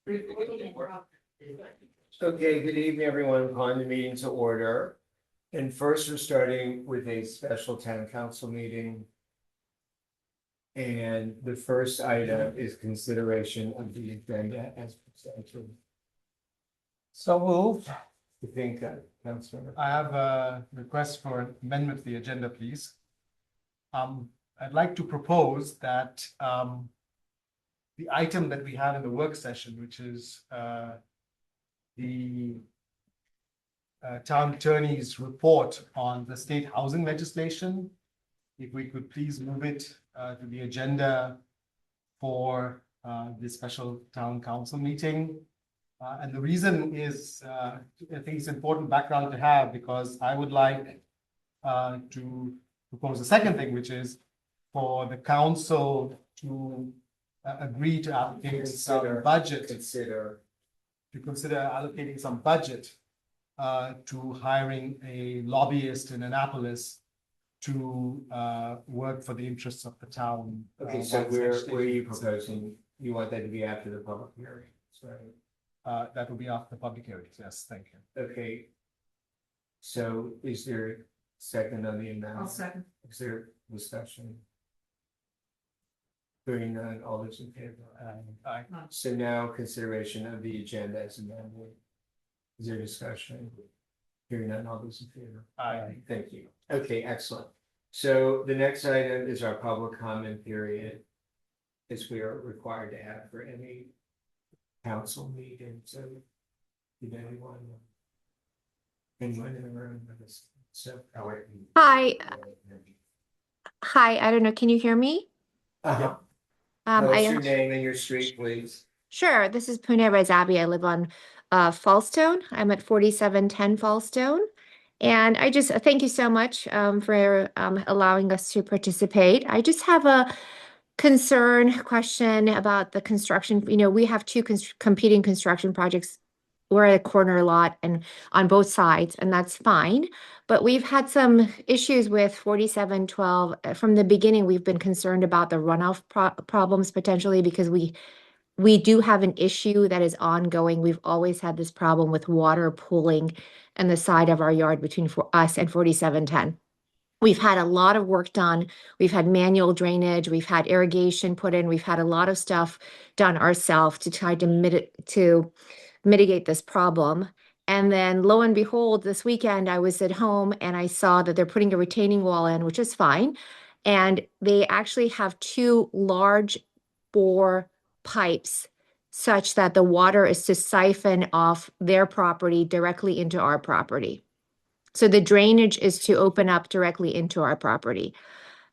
Okay, good evening, everyone. Calling the meeting to order. And first, we're starting with a special town council meeting. And the first item is consideration of the agenda as presented. So moved. You think, Councilor? I have a request for amendment to the agenda, please. I'd like to propose that the item that we have in the work session, which is the town attorney's report on the state housing legislation, if we could please move it to the agenda for the special town council meeting. And the reason is, I think it's important background to have, because I would like to propose a second thing, which is for the council to agree to allocate some budget, to consider allocating some budget to hiring a lobbyist in Annapolis to work for the interests of the town. Okay, so where are you proposing? You want that to be after the public hearing, right? That will be after the public hearings. Yes, thank you. Okay. So is there second on the amendment? I'll second. Is there discussion? Hearing none, all those in favor? Aye. So now consideration of the agenda as amended. Is there discussion? Hearing none, all those in favor? Aye. Thank you. Okay, excellent. So the next item is our public comment period. As we are required to have for any council meeting, so did anyone in the room with us? So. Hi. Hi, I don't know, can you hear me? Uh-huh. What's your I name and your street, please? Sure, this is Pune Rezabi. I live on Fallstone. I'm at 4710 Fallstone. And I just thank you so much for allowing us to participate. I just have a question about the construction. You know, we have two competing construction projects. We're at a corner lot and on both sides, and that's fine. But we've had some issues with 4712. From the beginning, we've been concerned about the runoff problems potentially, because we do have an issue that is ongoing. We've always had this problem with water pooling in the side of our yard between us and 4710. We've had a lot of work done. We've had manual drainage. We've had irrigation put in. We've had a lot of stuff done ourselves to try to mitigate this problem. And then lo and behold, this weekend I was at home and I saw that they're putting a retaining wall in, which is fine. And they actually have two large bore pipes such that the water is to siphon off their property directly into our property. So the drainage is to open up directly into our property.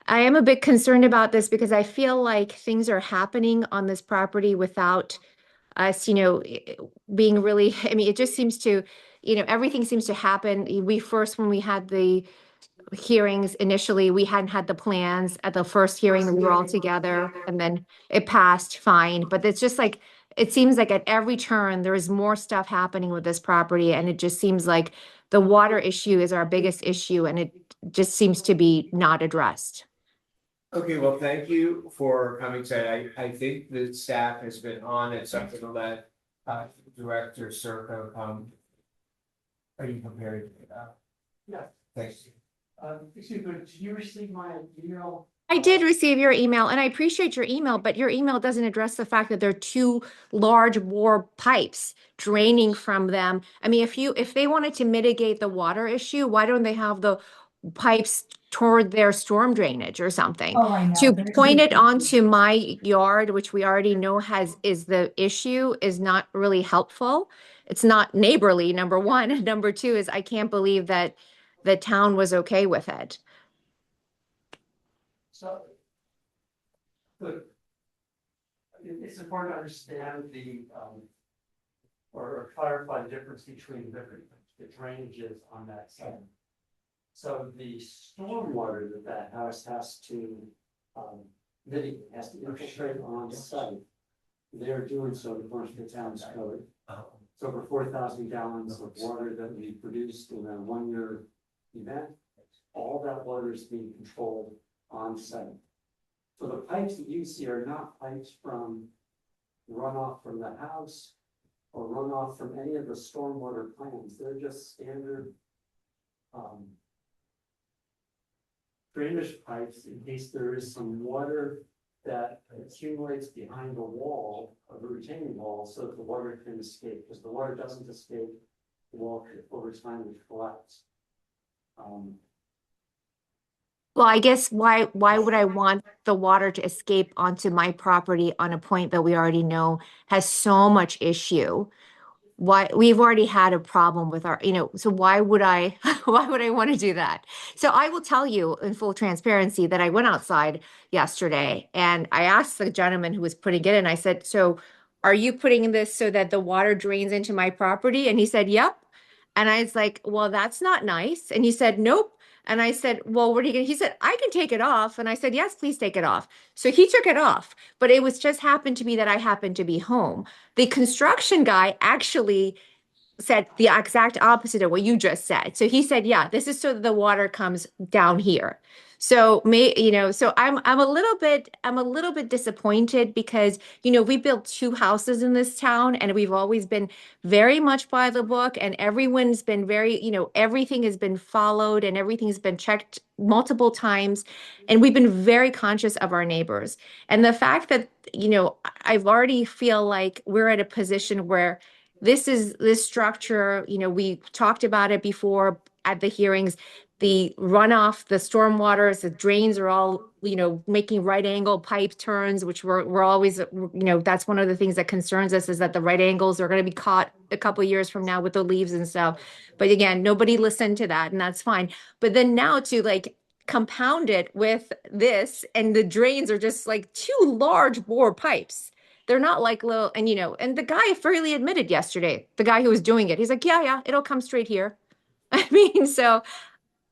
I am a bit concerned about this because I feel like things are happening on this property without us, being really, I mean, it just seems to, everything seems to happen. When we had the hearings initially, we hadn't had the plans at the first hearing. We were all together and then it passed fine. But it's just like, it seems like at every turn, there is more stuff happening with this property. And it just seems like the water issue is our biggest issue and it just seems to be not addressed. Okay, well, thank you for coming today. I think the staff has been on it, so I'm gonna let Director Serco come. Are you prepared? Yeah. Thanks. Excuse me, did you receive my email? I did receive your email and I appreciate your email, but your email doesn't address the fact that there are two large bore pipes draining from them. I mean, if they wanted to mitigate the water issue, why don't they have the pipes toward their storm drainage or something? Oh, I know. To There's point big it onto my yard, which we already know is the issue, is not really helpful. It's not neighborly, number one. Number two is I can't believe that the town was okay with it. So. Good. It's important to understand or clarify the difference between the drainages on that site. So the stormwater that house has to mitigate, has to infiltrate on site. They're doing so according to the town's code. It's over 4,000 gallons of water that we produced in a 1-year event. All that water is being controlled on site. So the pipes that you see are not pipes from runoff from the house or runoff from any of the stormwater plans. They're just standard drainage pipes in case there is some water that accumulates behind the wall of the retaining wall so that the water can escape. Because the water doesn't escape, the wall over time would collapse. Well, I guess why would I want the water to escape onto my property on a point that we already know has so much issue? Why, we've already had a problem with our, so why would I want to do that? So I will tell you in full transparency that I went outside yesterday and I asked the gentleman who was putting it in, I said, so are you putting in this so that the water drains into my property? And he said, yep. And I was like, well, that's not nice. And he said, nope. And I said, well, what are you gonna, he said, I can take it off. And I said, yes, please take it off. So he took it off, but it was just happened to be that I happened to be home. The construction guy actually said the exact opposite of what you just said. So he said, yeah, this is so that the water comes down here. So so I'm a little bit disappointed because, we built 2 houses in this town and we've always been very much by the book and everyone's been very, everything has been followed and everything's been checked multiple times. And we've been very conscious of our neighbors. And the fact that, I've already feel like we're at a position where this structure, we talked about it before at the hearings, the runoff, the stormwaters, the drains are all, making right angle pipe turns, which we're always, that's one of the things that concerns us is that the right angles are going to be caught a couple of years from now with the leaves and stuff. But again, nobody listened to that and that's fine. But then now to like compound it with this and the drains are just like 2 large bore pipes. They're not like little, and and the guy freely admitted yesterday, the guy who was doing it, he's like, yeah, it'll come straight here. I mean, so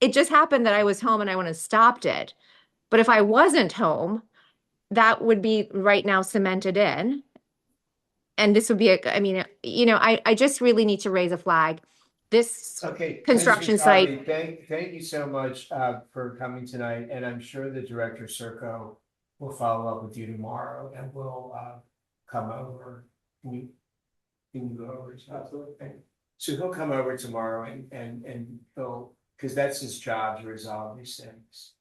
it just happened that I was home and I went and stopped it. But if I wasn't home, that would be right now cemented in. And this would be I just really need to raise a flag. This Okay. construction Mrs. site. Harvey, thank you so much for coming tonight, and I'm sure the Director Serco will follow up with you tomorrow and we'll come over. Can you go over? Absolutely. So he'll come over tomorrow and he'll, because that's his job to resolve these things.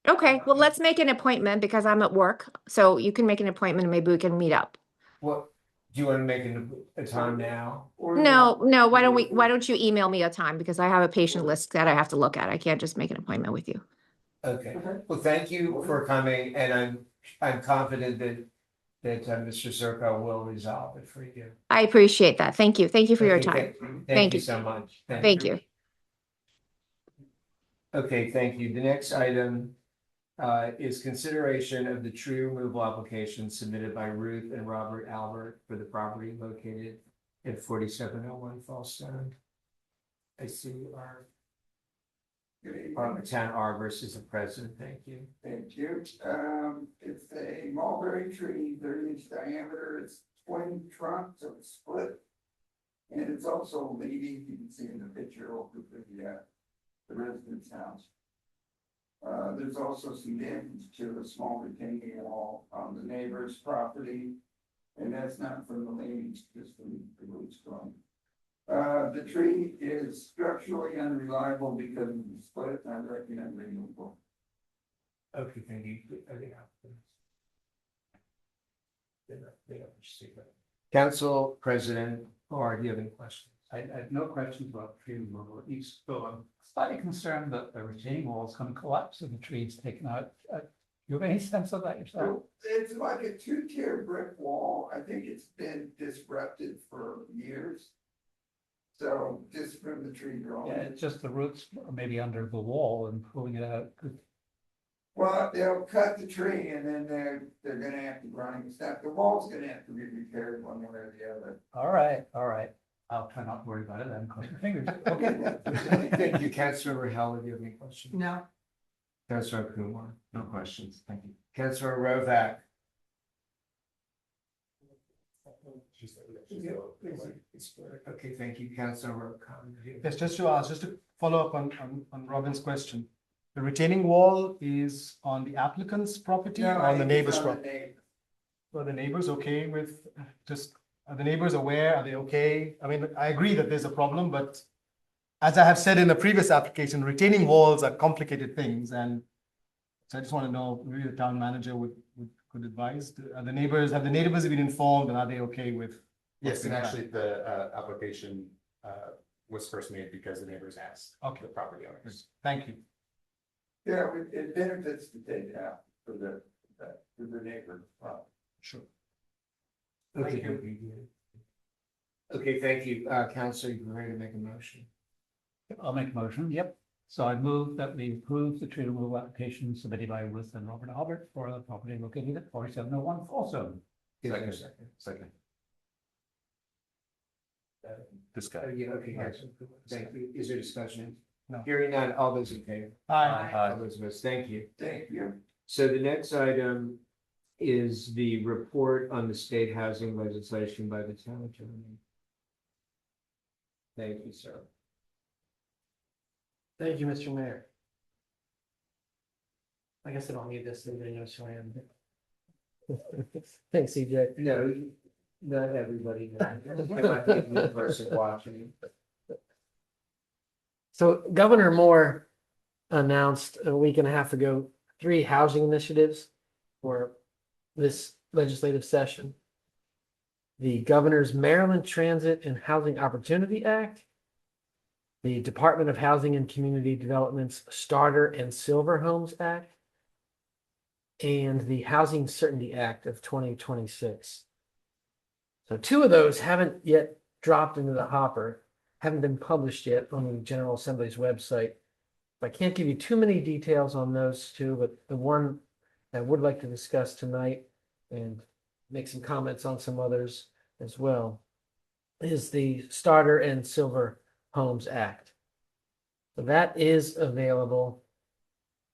Okay, well, let's make an appointment because I'm at work. So you can make an appointment and maybe we can meet up. What, do you want to make a time now? No, why don't you email me a time because I have a patient list that I have to look at. I can't just make an appointment with you. Okay, well, thank you for coming, and I'm confident that Mr. Zerko will resolve it for you. I appreciate that. Thank you. Thank you for your Okay, time. Thank you so much. Thank you. Okay, thank you. The next item is consideration of the tree removal application submitted by Ruth and Robert Albert for the property located at 4701 Fallstone. I see our town arborist is the president. Thank you. Thank you. It's a mulberry tree, 30-inch diameter. It's twin trunk, so it's split. And it's also leaning. You can see in the picture over the residence house. There's also some damage to a small retaining wall on the neighbor's property. And that's not from the leanings, just from the roots growing. The tree is structurally unreliable because of the split. I recommend removal. Okay, thank you. Council President, or do you have any questions? I have no questions about tree removal, at least, though I'm slightly concerned that the retaining wall is going to collapse if the tree is taken out. Do you have any sense of that yourself? It's like a 2-tier brick wall. I think it's been disrupted for years. So just from the tree growing. Yeah, it's just the roots are maybe under the wall and pulling it out. Well, they'll cut the tree and then they're gonna have to run stuff. The wall's gonna have to be repaired one way or the other. All right. I'll try not to worry about it then, cross my fingers. Okay, thank you. Councilor Howard, do you have any questions? No. Councilor Kumar? No questions, thank you. Councilor Rovak? Okay, thank you. Councilor Rovak. Yes, just to follow up on Robin's question. The retaining wall is on the applicant's property or on the neighbor's property? So the neighbor's okay with just Are the neighbors aware? Are they okay? I mean, I agree that there's a problem, but as I have said in a previous application, retaining walls are complicated things, and so I just want to know, maybe the town manager could advise. Are the neighbors, have the neighbors been informed, and are they okay with? Yes, and actually the application was first made because the neighbors asked Okay. the property owners. Thank you. Yeah, it benefits to take out for the neighbor. Sure. Okay, okay, thank you. Counselor, you ready to make a motion? I'll make a motion, yep. So I move that we approve the tree removal application submitted by Ruth and Robert Albert for the property located at 4701 Folsom. Is there a Second. Second. This Yeah, okay, guys. Thank you. Is there discussion? No. Hearing none, all those in favor? Hi. All those opposed, thank you. Thank you. So the next item is the report on the state housing legislation by the town attorney. Thank you, sir. Thank you, Mr. Mayor. I guess I don't need this, everybody knows who I am. Thanks, CJ. No, not everybody. knows. There might be a new person watching. So Governor Moore announced a week and a half ago, 3 housing initiatives for this legislative session. The Governor's Maryland Transit and Housing Opportunity Act, the Department of Housing and Community Development's Starter and Silver Homes Act, and the Housing Certainty Act of 2026. So 2 of those haven't yet dropped into the hopper, haven't been published yet on the General Assembly's website. I can't give you too many details on those 2, but the one I would like to discuss tonight and make some comments on some others as well is the Starter and Silver Homes Act. So that is available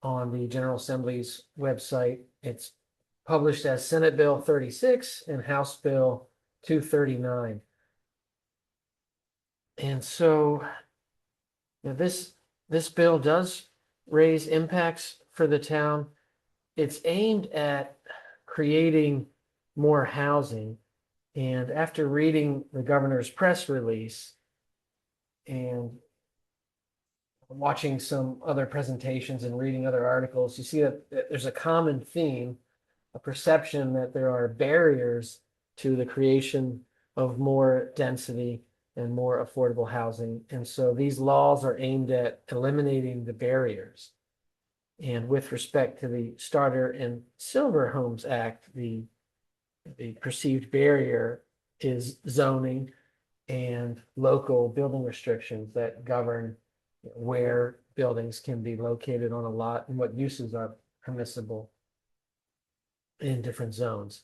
on the General Assembly's website. It's published as Senate Bill 36 and House Bill 239. And so this bill does raise impacts for the town. It's aimed at creating more housing. And after reading the governor's press release and watching some other presentations and reading other articles, you see that there's a common theme, a perception that there are barriers to the creation of more density and more affordable housing. And so these laws are aimed at eliminating the barriers. And with respect to the Starter and Silver Homes Act, the perceived barrier is zoning and local building restrictions that govern where buildings can be located on a lot and what uses are permissible in different zones.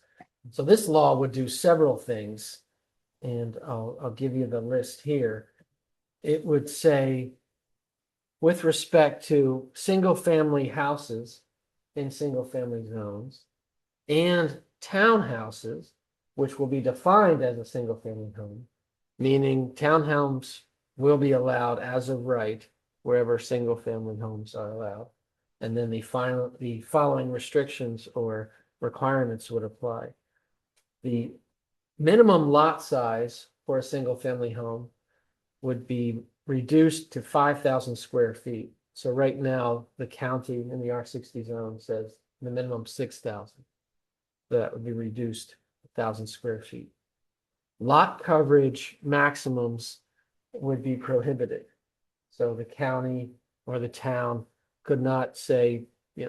So this law would do several things, and I'll give you the list here. It would say, with respect to single-family houses in single-family zones and townhouses, which will be defined as a single-family home, meaning townhomes will be allowed as of right wherever single-family homes are allowed. And then the following restrictions or requirements would apply. The minimum lot size for a single-family home would be reduced to 5,000 square feet. So right now, the county in the R60 zone says the minimum 6,000. That would be reduced 1,000 square feet. Lot coverage maximums would be prohibited. So the county or the town could not say,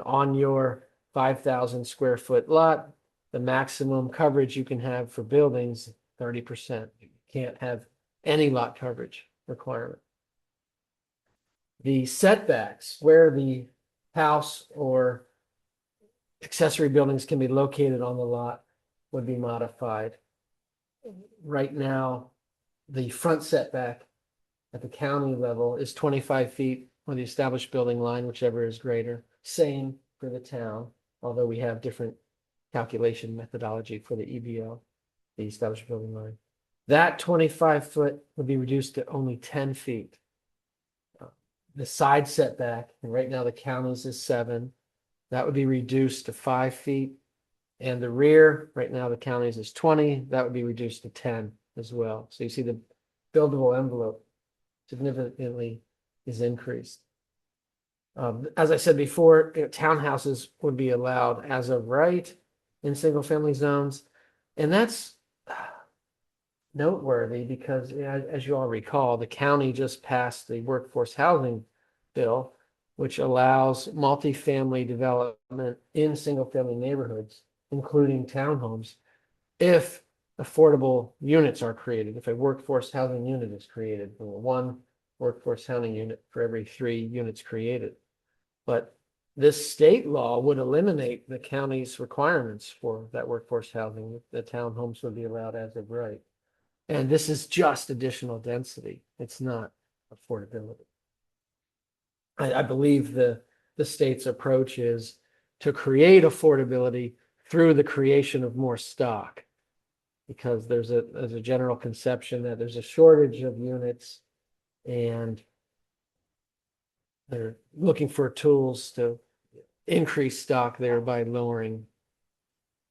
on your 5,000 square foot lot, the maximum coverage you can have for buildings, 30%. You can't have any lot coverage requirement. The setbacks where the house or accessory buildings can be located on the lot would be modified. Right now, the front setback at the county level is 25 feet on the established building line, whichever is greater. Same for the town, although we have different calculation methodology for the EBO, the established building line. That 25 foot would be reduced to only 10 feet. The side setback, and right now the county's is 7, that would be reduced to 5 feet. And the rear, right now, the county's is 20, that would be reduced to 10 as well. So you see the buildable envelope significantly is increased. As I said before, townhouses would be allowed as of right in single-family zones. And that's noteworthy because, as you all recall, the county just passed the workforce housing bill, which allows multifamily development in single-family neighborhoods, including townhomes, if affordable units are created, if a workforce housing unit is created, one workforce housing unit for every 3 units created. But this state law would eliminate the county's requirements for that workforce housing. The townhomes would be allowed as of right. And this is just additional density. It's not affordability. I believe the state's approach is to create affordability through the creation of more stock. Because there's a general conception that there's a shortage of units and they're looking for tools to increase stock there by lowering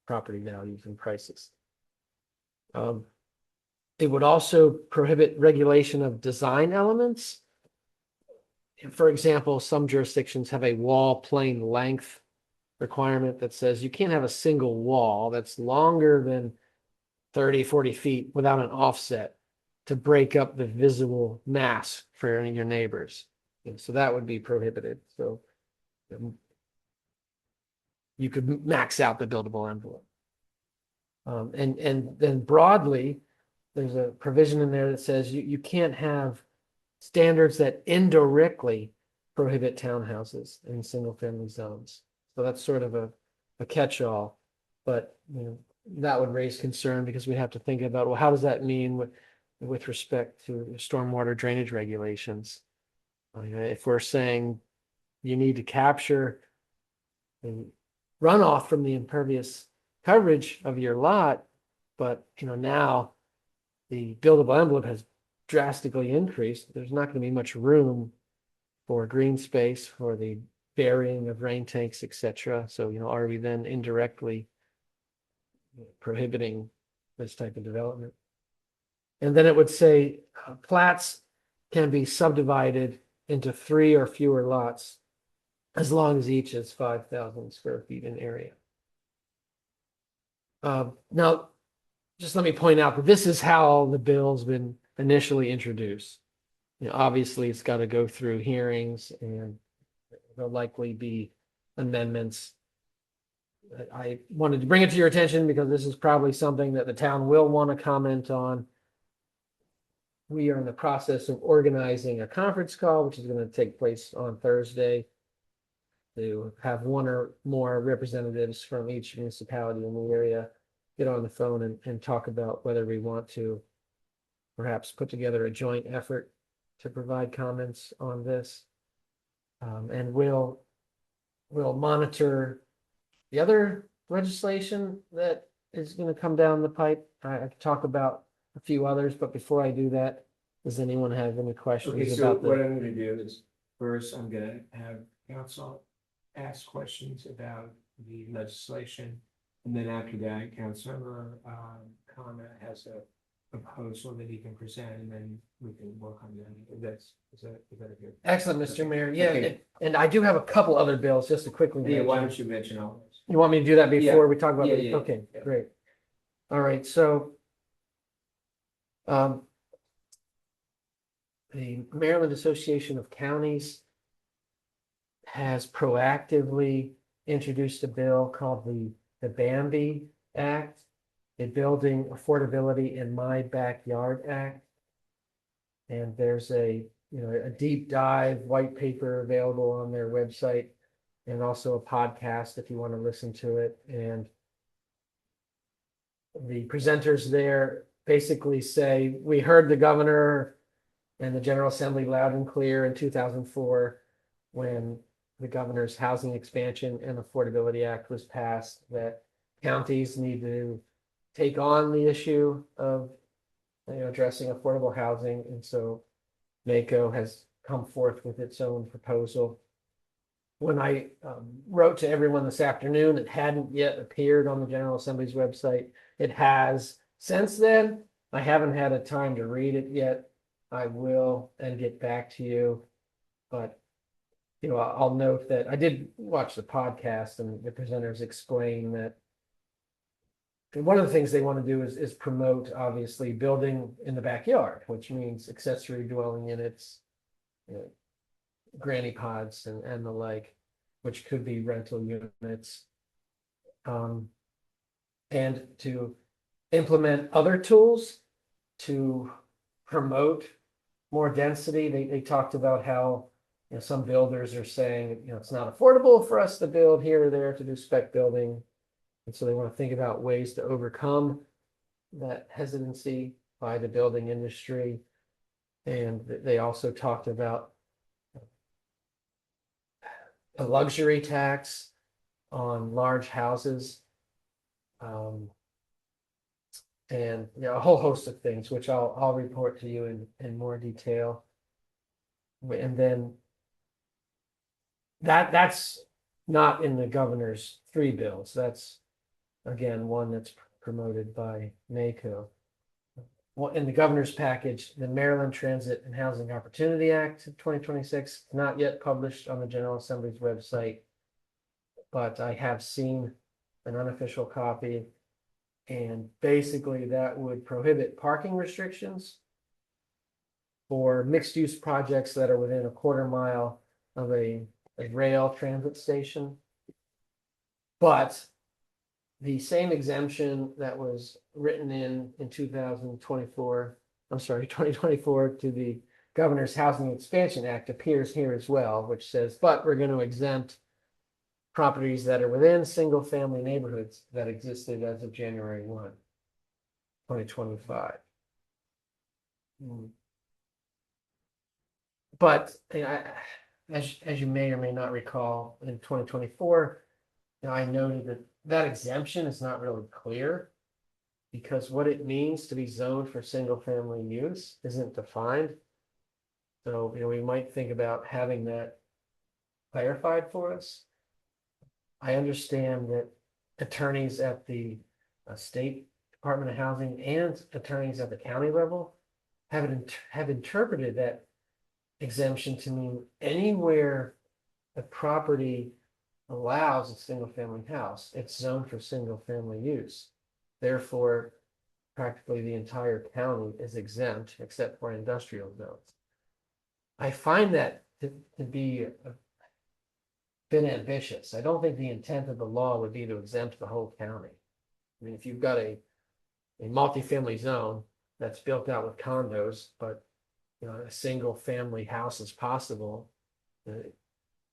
property values and prices. It would also prohibit regulation of design elements. For example, some jurisdictions have a wall plane length requirement that says you can't have a single wall that's longer than 30, 40 feet without an offset to break up the visible mass for your neighbors. And so that would be prohibited. So you could max out the buildable envelope. And then broadly, there's a provision in there that says you can't have standards that indirectly prohibit townhouses in single family zones. So that's sort of a catch-all, but that would raise concern because we have to think about, well, how does that mean with respect to stormwater drainage regulations? If we're saying you need to capture the runoff from the impervious coverage of your lot, but now the buildable envelope has drastically increased, there's not going to be much room for green space for the burying of rain tanks, etc. So, are we then indirectly prohibiting this type of development? And then it would say plats can be subdivided into 3 or fewer lots as long as each is 5,000 square feet in area. Now, just let me point out that this is how the bill's been initially introduced. Obviously, it's got to go through hearings and there'll likely be amendments. I wanted to bring it to your attention because this is probably something that the town will want to comment on. We are in the process of organizing a conference call, which is going to take place on Thursday, to have 1 or more representatives from each municipality in the area get on the phone and talk about whether we want to perhaps put together a joint effort to provide comments on this. And we'll monitor the other legislation that is going to come down the pipe. I can talk about a few others, but before I do that, does anyone have any questions Okay, so about what the? I'm gonna do is, first, I'm gonna have council ask questions about the legislation. And then after that, Councilmember Khanna has a proposal that he can present, and then we can work on that. Is that good? Excellent, Mr. Mayor. Yeah, Okay. and I do have a couple other bills just to quickly. Yeah, why mention. don't you mention all those? You want me to do that before we talk about Yeah, it? yeah, Okay, yeah. great. All right, so the Maryland Association of Counties has proactively introduced a bill called the Bambi Act, the Building Affordability in My Backyard Act. And there's a deep dive white paper available on their website, and also a podcast if you want to listen to it. And the presenters there basically say, we heard the governor and the General Assembly loud and clear in 2004 when the governor's Housing Expansion and Affordability Act was passed, that counties need to take on the issue of addressing affordable housing. And so MACO has come forth with its own proposal. when I wrote to everyone this afternoon, it hadn't yet appeared on the General Assembly's website. It has since then. I haven't had a time to read it yet. I will and get back to you. But, you know, I'll note that I did watch the podcast and the presenters explain that one of the things they want to do is promote, obviously, building in the backyard, which means accessory dwelling units, you know, granny pods and the like, which could be rental units. And to implement other tools to promote more density. They talked about how, you know, some builders are saying, you know, it's not affordable for us to build here or there to do spec building. And so they want to think about ways to overcome that hesitancy by the building industry. And they also talked about a luxury tax on large houses. And you know, a whole host of things, which I'll report to you in more detail. And then that's not in the governor's 3 bills. That's again one that's promoted by NACO. Well, in the governor's package, the Maryland Transit and Housing Opportunity Act of 2026, not yet published on the General Assembly's website, but I have seen an unofficial copy. And basically that would prohibit parking restrictions for mixed use projects that are within a 1/4 mile of a rail transit station. But the same exemption that was written in 2024, I'm sorry, 2024 to the Governor's Housing Expansion Act appears here as well, which says, but we're going to exempt properties that are within single family neighborhoods that existed as of January 1, 2025. But as you may or may not recall, in 2024, you know, I noted that that exemption is not really clear because what it means to be zoned for single family use isn't defined. So, you know, we might think about having that clarified for us. I understand that attorneys at the State Department of Housing and attorneys at the county level have interpreted that exemption to mean anywhere the property allows a single family house, it's zoned for single family use. Therefore, practically the entire county is exempt except for industrial zones. I find that to be a bit ambitious. I don't think the intent of the law would be to exempt the whole county. I mean, if you've got a multifamily zone that's built out with condos, but you know, a single family house is possible,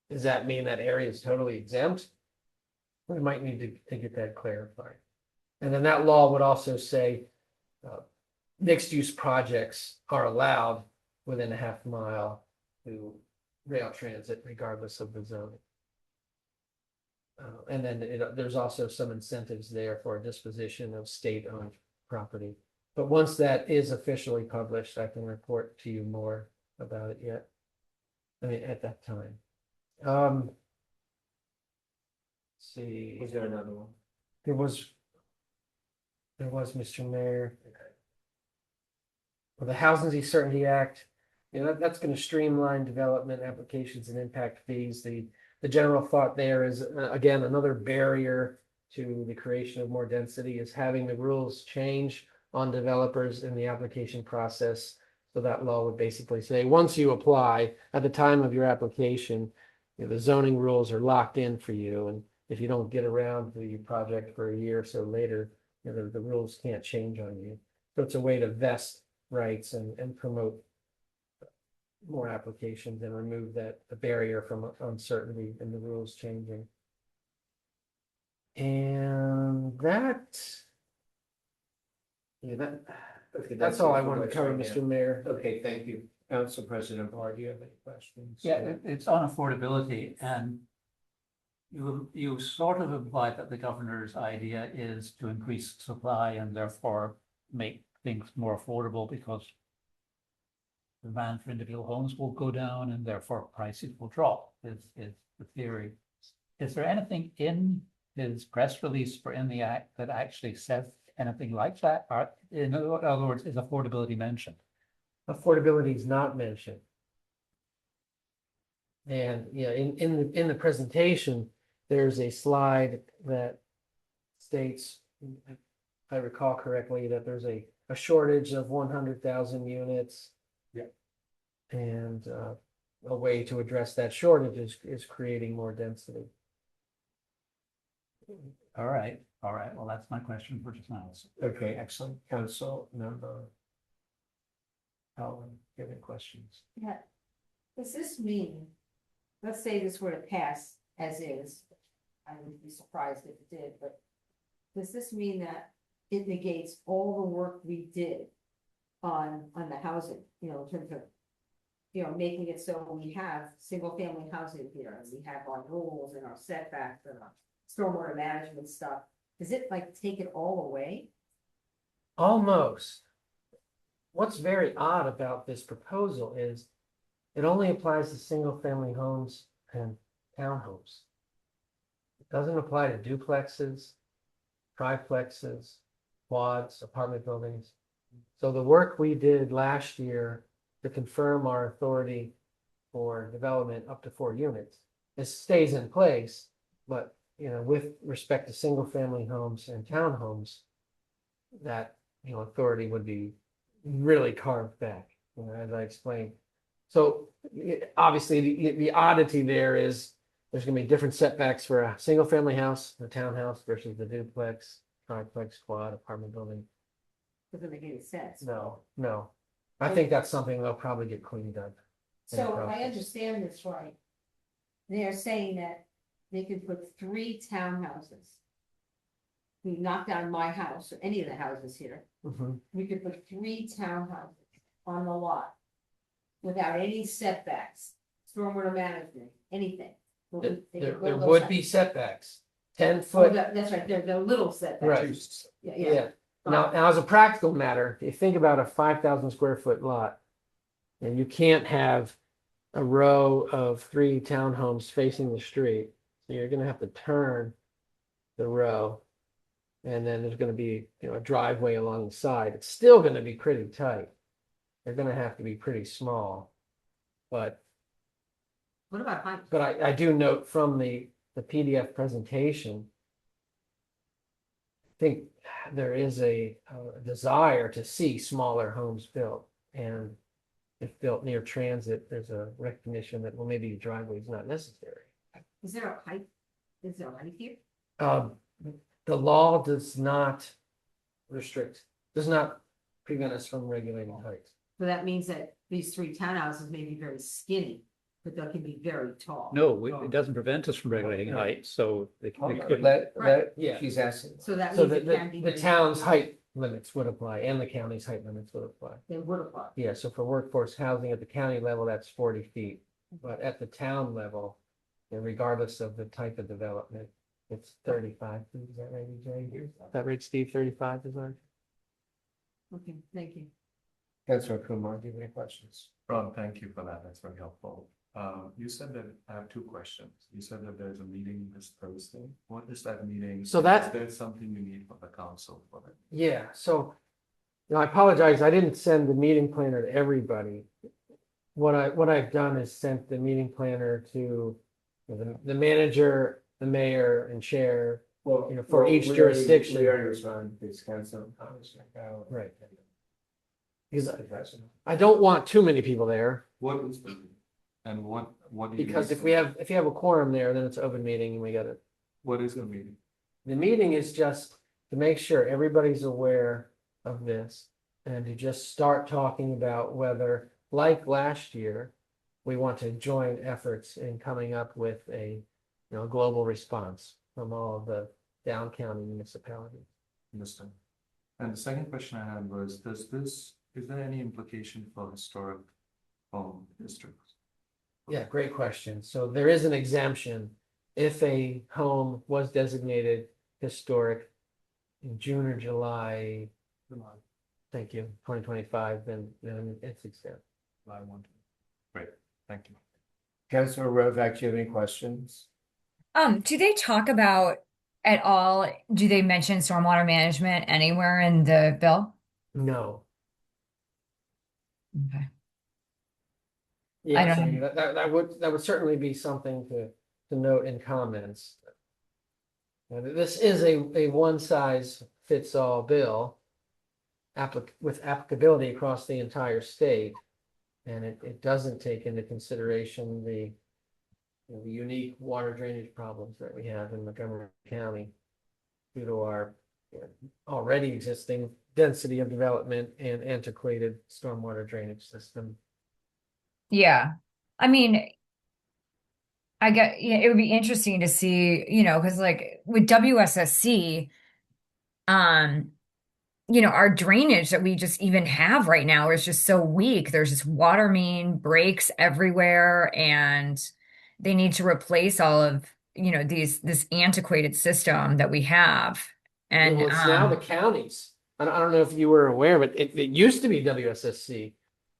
does that mean that area is totally exempt? We might need to get that clarified. And then that law would also say mixed use projects are allowed within a 1/2 mile to rail transit regardless of the zoning. And then there's also some incentives there for disposition of state-owned property. But once that is officially published, I can report to you more about it yet. I mean, at that time. Let's see. Is there another one? There was, Mr. Mayor. Well, the Housing Certainty Act, you know, that's going to streamline development applications and impact fees. The general thought there is, again, another barrier to the creation of more density is having the rules change on developers in the application process. So that law would basically say, once you apply, at the time of your application, you know, the zoning rules are locked in for you. And if you don't get around to your project for a year or so later, you know, the rules can't change on you. So it's a way to vest rights and promote more applications and remove the barrier from uncertainty in the rules changing. And that's Okay, all I it for wanted to what's cover, right Mr. now. Mayor. Okay, thank you. Council President Barr, do you have any questions? Yeah, it's on affordability, and you sort of implied that the governor's idea is to increase supply and therefore make things more affordable because demand for individual homes will go down and therefore prices will drop, is the theory. Is there anything in his press release for in the act that actually says anything like that? Or, in other words, is affordability mentioned? Affordability is not mentioned. And, yeah, in the presentation, there's a slide that states, if I recall correctly, that there's a shortage of 100,000 units. Yeah. And a way to address that shortage is creating more density. All right, well, that's my question for just now. Okay, excellent. Council member Helen, do you have any questions? Yeah. Does this mean, let's say this were to pass as is, I would be surprised if it did, but does this mean that it negates all the work we did on the housing, in terms of, making it so we have single family housing here, and we have our rules and our setbacks and our stormwater management stuff? Does it take it all away? Almost. What's very odd about this proposal is it only applies to single-family homes and townhomes. It doesn't apply to duplexes, triplexes, quads, apartment buildings. So the work we did last year to confirm our authority for development up to 4 units, it stays in place, but with respect to single-family homes and townhomes, that authority would be really carved back, as I explained. So obviously the oddity there is there's going to be different setbacks for a single-family house, a townhouse versus the duplex, triplex, quad, apartment building. Doesn't make any sense. No. I think that's something they'll probably get cleaned up. in the So I process. understand this right. They're saying that they could put 3 townhouses. We knock down my house or any of the houses here, Mhm. we could put 3 townhouses on the lot. Without any setbacks, stormwater management, anything. They could There build those would up. be setbacks, 10 Oh, foot. that's right, they're little setbacks. Right. Yeah. Yeah. Now, as a practical matter, if you think about a 5,000 square foot lot, and you can't have a row of 3 townhomes facing the street, so you're gonna have to turn the row. And then there's gonna be, a driveway along the side. It's still gonna be pretty tight. They're gonna have to be pretty small. But What about height? I do note from the PDF presentation, I think there is a desire to see smaller homes built. And if built near transit, there's a recognition that, well, maybe a driveway is not necessary. Is there a height? Is there a height here? The law does not does not prevent us from regulating height. So that means that these 3 townhouses may be very skinny, but they can be very tall. No, it doesn't prevent us from regulating height, so they could. Yeah. She's asking. So that So means it can be. the very town's tall. height limits would apply and the county's height limits would apply. They would apply. Yeah, so for workforce housing at the county level, that's 40 feet. But at the town level, and regardless of the type of development, it's 35 feet. Is that right, Jay? Is that right, Steve? 35 is our. Okay, thank you. Councilor Kumar, do you have any questions? Ron, thank you for that. That's very helpful. You said that, I have 2 questions. You said that there's a meeting this Thursday. What is that meeting? So that- Is there something you need from the council for it? Yeah, so, I apologize, I didn't send the meeting planner to everybody. What I've done is sent the meeting planner to the manager, the mayor and chair. Well, For each jurisdiction. We already responded to this council. Right. Because I don't want too many people there, What is the, meeting? And what do you? because need if we have a quorum there, then it's an open meeting and we gotta. What is the meeting? The meeting is just to make sure everybody's aware of this and to just start talking about whether, like last year, we want to join efforts in coming up with a, global response from all of the down county municipalities. Understand. And the second question I had was, is there any implication for historic home districts? Yeah, great question. So there is an exemption if a home was designated historic in June or July. Thank you, 2025, then it's exempt. I want to. Thank you. Councilor Rovak, do you have any questions? Do they talk about at all, do they mention stormwater management anywhere in the bill? No. Okay. Yeah, don't so know. that would certainly be something to note in comments. This is a one size fits all bill. With applicability across the entire state. And it doesn't take into consideration the unique water drainage problems that we have in Montgomery County. Due to our already existing density of development and antiquated stormwater drainage system. Yeah. I mean, I get, yeah, it would be interesting to see, because like with WSSC, our drainage that we just even have right now is just so weak. There's just water main breaks everywhere, and they need to replace all of, this antiquated system that we have. And Well, it's now the counties. I don't know if you were aware, but it used to be WSSC.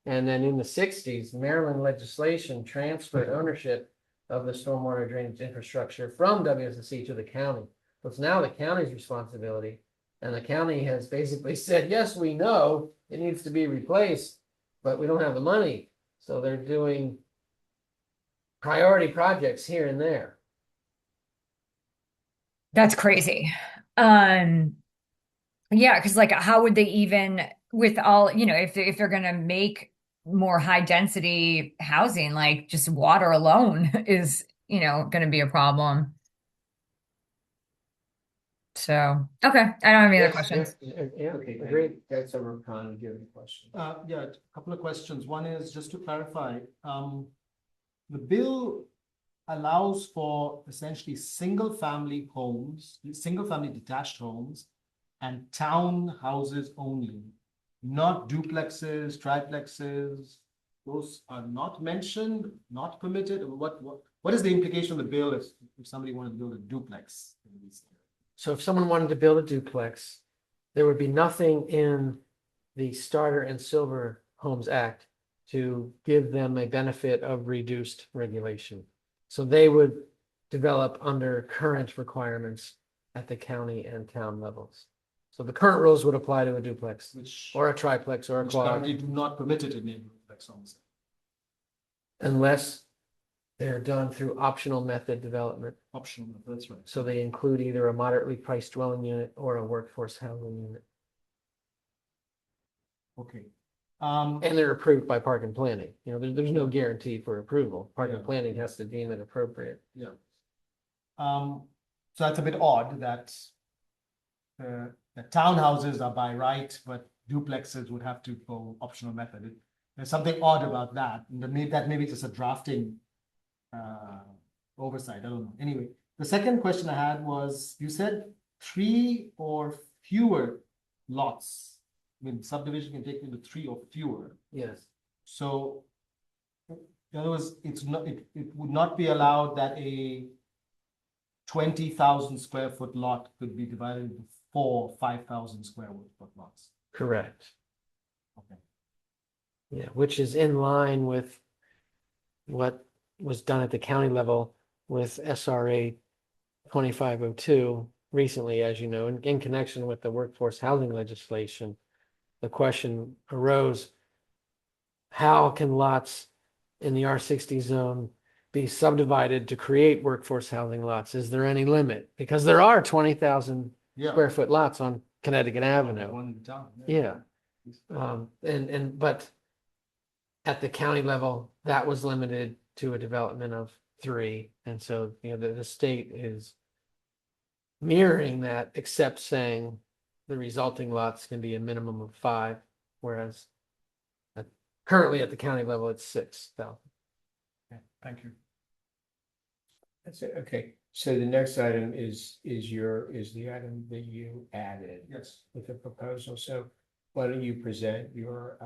And then in the 60s, Maryland legislation transferred ownership of the stormwater drainage infrastructure from WSSC to the county. So it's now the county's responsibility. And the county has basically said, yes, we know it needs to be replaced, but we don't have the money. So they're doing priority projects here and there. that's crazy. Yeah, because like how would they even with all, if they're gonna make more high density housing, like just water alone is, gonna be a problem. So, okay, I don't have any other Yes, questions. Yeah, Okay, agreed. Councilor Khan, do you have any questions? Yeah, a couple of questions. One is just to clarify, the bill allows for essentially single-family homes, single-family detached homes, and townhouses only, not duplexes, triplexes. Those are not mentioned, not permitted. What is the implication of the bill if somebody wanted to build a duplex? So if someone wanted to build a duplex, there would be nothing in the Starter and Silver Homes Act to give them a benefit of reduced regulation. So they would develop under current requirements at the county and town levels. So the current rules would apply to a duplex Which or a triplex or a quad, currently do not permit it in neighborhood duplex homes. unless they're done through optional method development. Optional, that's right. So they include either a moderately priced dwelling unit or a workforce housing unit. Okay. And they're approved by Park and Planning. There's no guarantee for approval. Park and Yeah. Planning has to deem it appropriate. Yeah. So that's a bit odd that the townhouses are by right, but duplexes would have to go optional method. There's something odd about that. And that maybe just a drafting oversight. I don't know. Anyway, the second question I had was, you said 3 or fewer lots. I mean, subdivision can take into 3 or fewer. Yes. So in other words, it would not be allowed that a 20,000 square foot lot could be divided into 4 5,000 square foot lots. Correct. Okay. Yeah, which is in line with what was done at the county level with SRA 2502 recently, as you know, in connection with the workforce housing legislation. The question arose, how can lots in the R60 zone be subdivided to create workforce housing lots? Is there any limit? Because there are 20,000 Yeah. square foot lots on Connecticut Avenue. One in the town. Yeah. But at the county level, that was limited to a development of 3. And so, the state is mirroring that, except saying the resulting lots can be a minimum of 5, whereas currently at the county level, it's 6,000. Okay, thank you. That's it, okay. So the next item is the item that you added Yes. with the proposal. So why don't you present your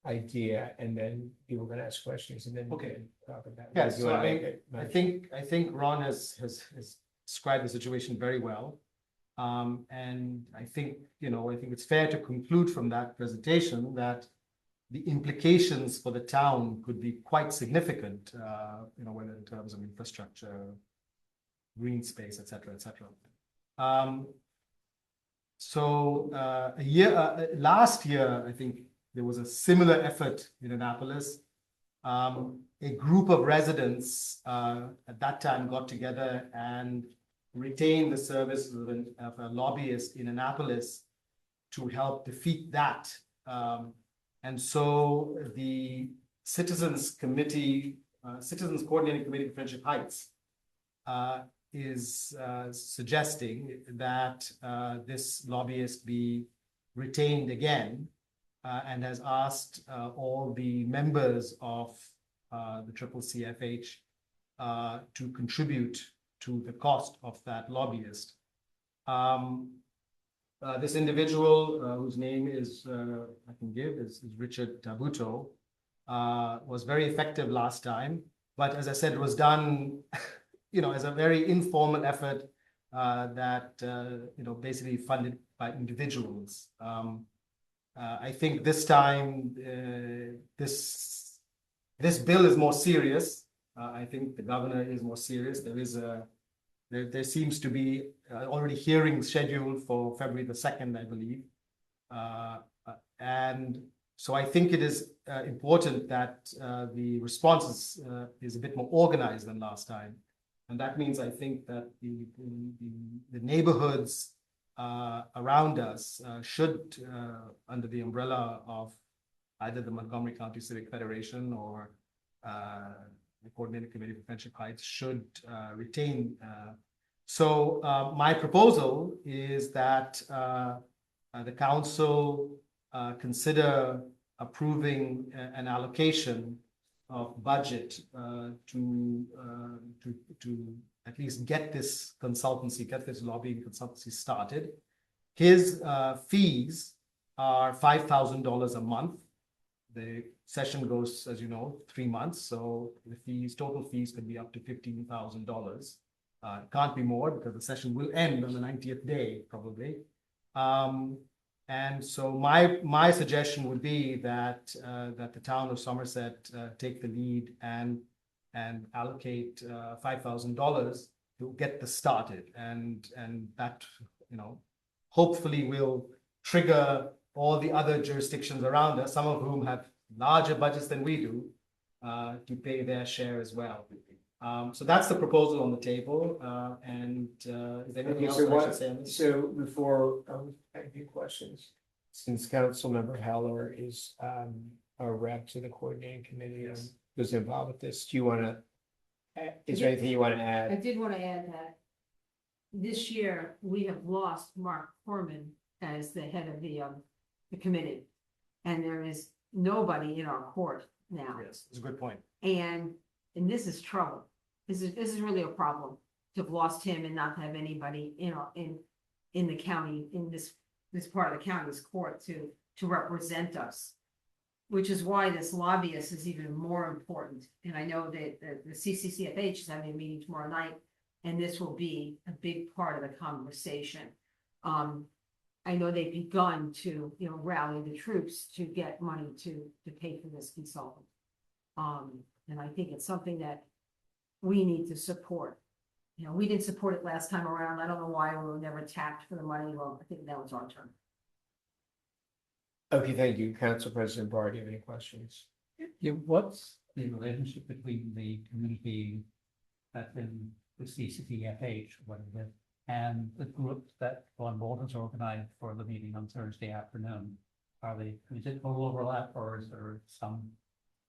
idea, and then people can ask questions, and then we Okay. can talk about it. Yes, If you so wanna I make it- I think Ron has described the situation very well. And I think it's fair to conclude from that presentation that the implications for the town could be quite significant, whether in terms of infrastructure, green space, et cetera, et cetera. Last year, I think there was a similar effort in Annapolis. A group of residents at that time got together and retained the services of a lobbyist in Annapolis to help defeat that. And so the Citizens Coordinating Committee for Friendship Heights is suggesting that this lobbyist be retained again, and has asked all the members of the CCCFH to contribute to the cost of that lobbyist. This individual, whose name is I can give is Richard Tabuto, was very effective last time, but as I said, it was done, as a very informal effort that basically funded by individuals. I think this time this bill is more serious. I think the governor is more serious. There seems to be already hearings scheduled for February the 2nd, I believe. And so I think it is important that the response is a bit more organized than last time. And that means I think that the neighborhoods around us should, under the umbrella of either the Montgomery County Civic Federation or the Coordinating Committee for Friendship Heights, should retain. So my proposal is that the council consider approving an allocation of budget to at least get this lobbying consultancy started. His fees are $5,000 a month. The session goes, as you know, 3 months. So the total fees could be up to $15,000. It can't be more because the session will end on the 90th day, probably. And so my suggestion would be that the town of Somerset take the lead and allocate $5,000 to get this started, and that hopefully will trigger all the other jurisdictions around us, some of whom have larger budgets than we do, to pay their share as well. So that's the proposal on the table, and is there anything else I should say on this? So before I have a few questions, since Councilmember Heller is our rep to the coordinating committee and was involved with this, do you want to? Is there anything you want to I add? did want to add that this year we have lost Mark Corman as the head of the committee. And there is nobody in our court now. Yes, it's a good point. And this is trouble. This is really a problem to have lost him and not to have anybody, in the county, in this part of the county's court to represent us. Which is why this lobbyist is even more important. And I know that the CCCFH is having a meeting tomorrow night, and this will be a big part of the conversation. I know they've begun to, rally the troops to get money to pay for this consultant. And I think it's something that we need to support. We didn't support it last time around. I don't know why we were never tapped for the money. Well, I think now it's our turn. Okay, thank you. Council President Barr, do you have any questions? Yeah, what's the relationship between the community that's in the CCCFH, what is it, and the group that Von Walden's organized for the meeting on Thursday afternoon? Is it full overlap, or is there some?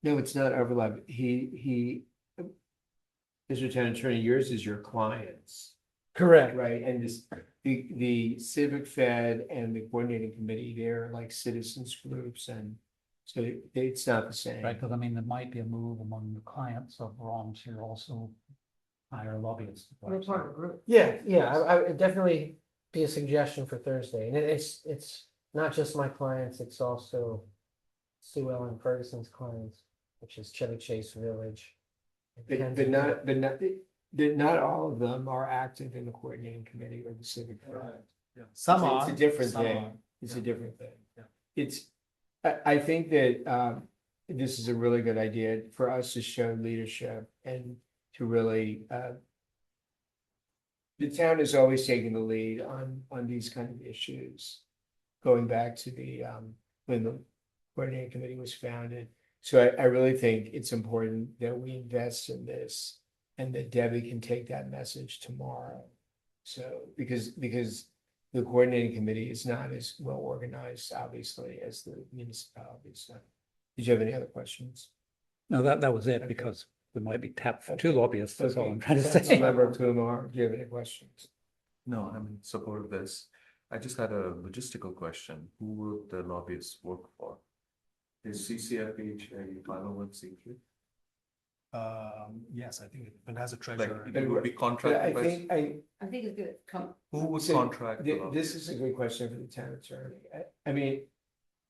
No, it's not overlap. Mr. Lieutenant Attorney, yours is your clients, Correct. right? And the Civic Fed and the coordinating committee, they're like citizens groups, and so it's not the same. Right, because there might be a move among the clients of Ron to also hire lobbyists. We're part of the group. Yeah, I would definitely be a suggestion for Thursday. And it's not just my clients, it's also Sue Ellen Ferguson's clients, which is Chevy Chase Village. But not all of them are active in the coordinating committee or the civic. Yeah. Some are. It's a different some thing. are. It's Yeah. a different thing. Yeah. It's I think that this is a really good idea for us to show leadership and to really the town is always taking the lead on these kind of issues. Going back to the when the coordinating committee was founded. So I really think it's important that we invest in this and that Debbie can take that message tomorrow. So because the coordinating committee is not as well organized, obviously, as the municipalities. So, did you have any other questions? No, that was it, Okay. because we might be tapped for two lobbyists, that's all Okay. I'm trying to say. Councilmember Kumar, do you have any questions? No, I'm in support of this. I just had a logistical question. Who will the lobbyists work for? Is CCFH a 501c3? Yes, I think it has a Like, treasurer. it would be But I contracted by, think I think it's gonna come, who would So, contract the this lobbyists? is a good question for the town attorney. I mean,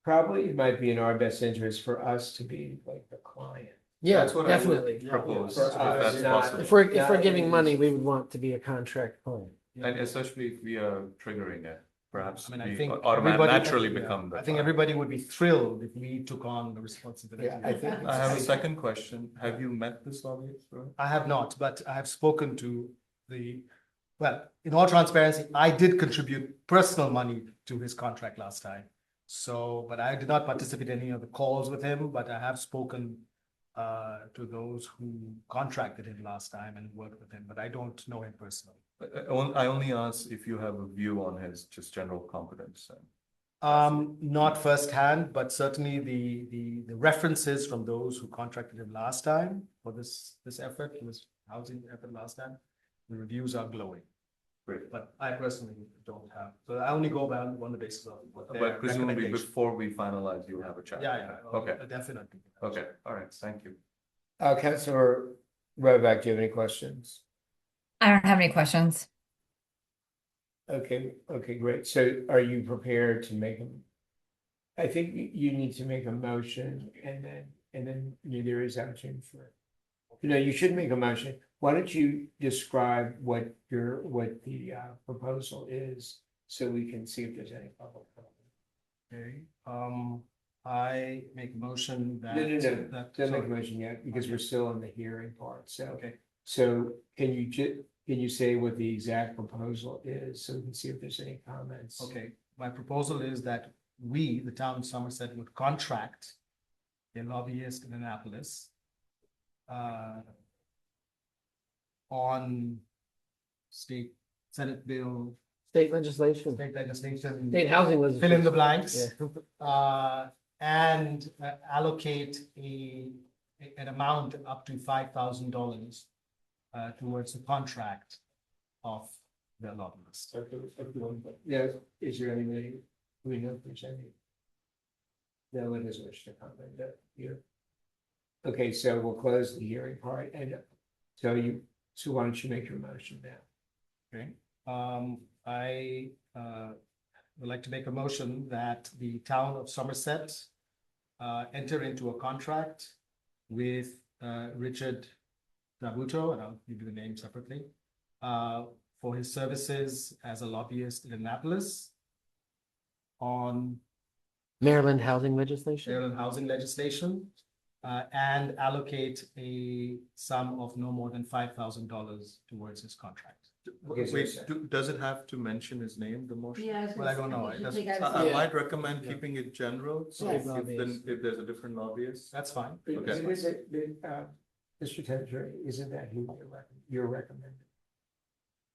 probably it might be in our best interest for us to be like the client. Yeah, That's what I would definitely. propose, For if us, that's not- possible. If we're Not giving in- money, we would want to be a contract client. And especially if we are triggering it, perhaps I mean, I we think automatically everybody- naturally yeah, become the. I think client. everybody would be thrilled if we took on the responsibility. Yeah, I think. I have a second question. Have you met this lobbyist, Rohit? I have not, but I have spoken to well, in all transparency, I did contribute personal money to his contract last time. So, but I did not participate in any of the calls with him, but I have spoken to those who contracted him last time and worked with him, but I don't know him personally. I only ask if you have a view on his just general competence. Not firsthand, but certainly the references from those who contracted him last time for this effort, this housing effort last time, the reviews are glowing. Great. But I personally don't have, so I only go on the basis of what their But presumably recommendation. before we finalize, you'll have a chat. Yeah, Okay, definitely. okay, all right, thank you. Councilor Rovak, do you have any questions? I don't have any questions. Okay, great. So are you prepared to make them? I think you need to make a motion and then there is option for. You should make a motion. Why don't you describe what the proposal is so we can see if there's any public comment. Okay, I make a motion that. No, that- don't make a sorry. motion yet because we're still in the hearing part. So, Okay, so can you say what the exact proposal is so we can see if there's any comments? okay. My proposal is that we, the town of Somerset, would contract a lobbyist in Annapolis on state Senate bill, State legislation, state legislation. state housing Fill in legislation. the blanks. Yeah. And allocate an amount up to $5,000 towards the contract of the lobbyist. Yeah, is there anybody, do we know if there's any? No one has wished to comment that here. Okay, so we'll close the hearing part and so why don't you make your motion now? Okay, I would like to make a motion that the town of Somerset enter into a contract with Richard Trabuto, and I'll give you the name separately, for his services as a lobbyist in Annapolis on Maryland housing legislation. Maryland housing legislation, and allocate a sum of no more than $5,000 towards his contract. Okay, so- Wait, does it have to mention his name, the motion? yeah. Well, I don't know. It doesn't- I might recommend keeping it general, so Yes. if there's a different lobbyist. That's fine. Okay. Is it, Mr. Tenser, isn't that who you're recommending?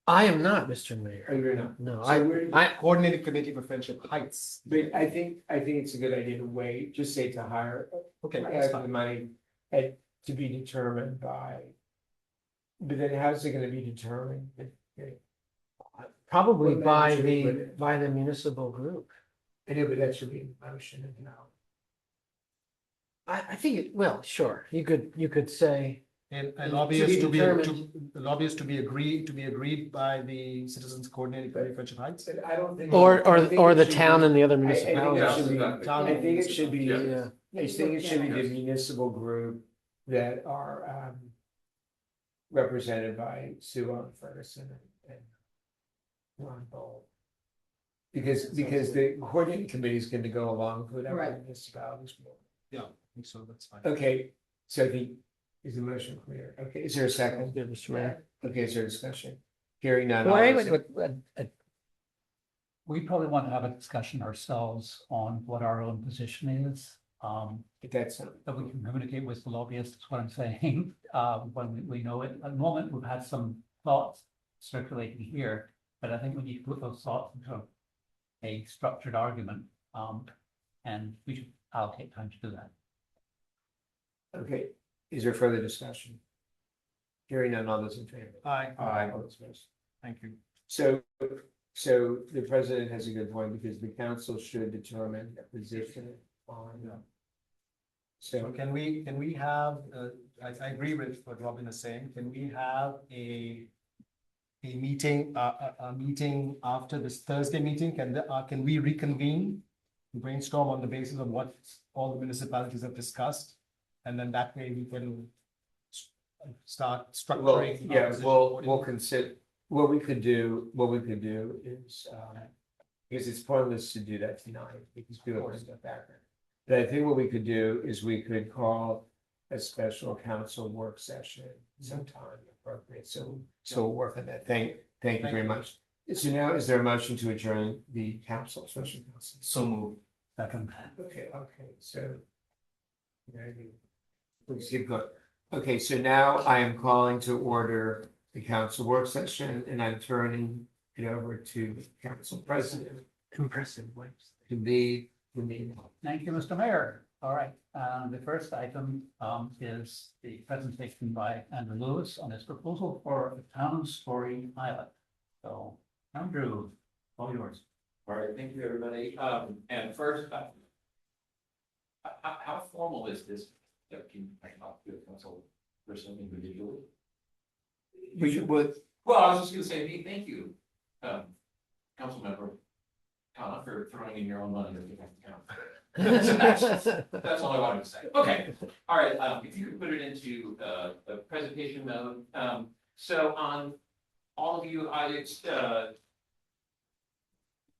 I am not, Mr. Oh, Mayor. you're not. No, So we're- Coordinated Committee for Friendship Heights. But I think it's a good idea to wait, just say to hire, Okay, that's have the fine. money and to be determined by. But then how's it gonna be determined? Probably Well, by then it should be- by the municipal group. I know, but that should be in motion and now. I think well, sure, you could say, And a To be lobbyist determined. the lobbyist to be agreed by the Citizens Coordinated Committee for Friendship Heights. But I don't think. or I think or it the should town be- and the other I think it municipalities. should be, Town I think it should be, Yeah, I think it should be the municipal group that are represented by Sue Ellen Ferguson and Ron Bowl. Because the coordinating committee is gonna go along with whatever Right. municipalities want. Yeah, I think so, that's fine. Okay, so is the motion clear? Okay, is there a second? Good, Mr. Mayor. Okay, is there a discussion? Hearing none. Well, all I those in- We probably want to have a discussion ourselves on what our own position is. That's, That we can communicate with the lobbyists, is what I'm saying, when we know it. At the moment, we've had some thoughts circulating here, but I think we need to put those thoughts into a structured argument. And we should allocate time to do that. okay, is there further discussion? Hearing none, all those in favor? Aye. All those opposed? Thank you. So the president has a good point because the council should determine a position on. So So, can we have, I agree with what Robin is saying, can we have a meeting, a meeting after this Thursday meeting? Can we reconvene? Brainstorm on the basis of what all the municipalities have discussed, and then that way we can start well, structuring. our yeah, position we'll accordingly. consider, what we could do is, because it's pointless to do that tonight, because people have stuff background. But I think what we could do is we could call a special council work session sometime appropriate, so we'll work on that. Thank you very much. So now, is there a motion to adjourn the council, special council? So moved. Second. Okay, so. Please keep going. Okay, so now I am calling to order the council work session and I'm turning it over to the council president. Impressive. To lead the meeting. Thank you, Mr. Mayor. All right, the first item is the presentation by Andrew Lewis on his proposal for a town story pilot. So, Andrew, all yours. All right, thank you, everybody. And first, how formal is this? Can I talk to a council person individually? We would, Well, I was just gonna say, thank you, council member Connor, for throwing in your own money to get the count. That's all I wanted to say. Okay, all right, if you could put it into a presentation mode. So on all of you,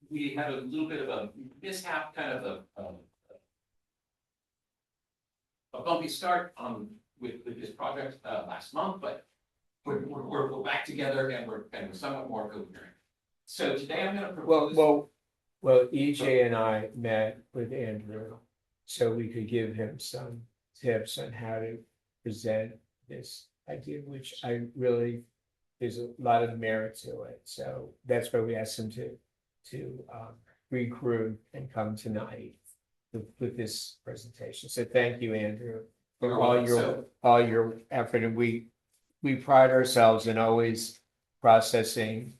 we had a little bit of a mishap, kind of a bumpy start with this project last month, but we're back together and we're somewhat more coherent. So today I'm gonna propose. well, EJ and I met with Andrew, so we could give him some tips on how to present this idea, which I really, there's a lot of merit to it, so that's why we asked him to regroup and come tonight with this presentation. So thank you, Andrew, for You're welcome. all your effort, and we pride ourselves in always processing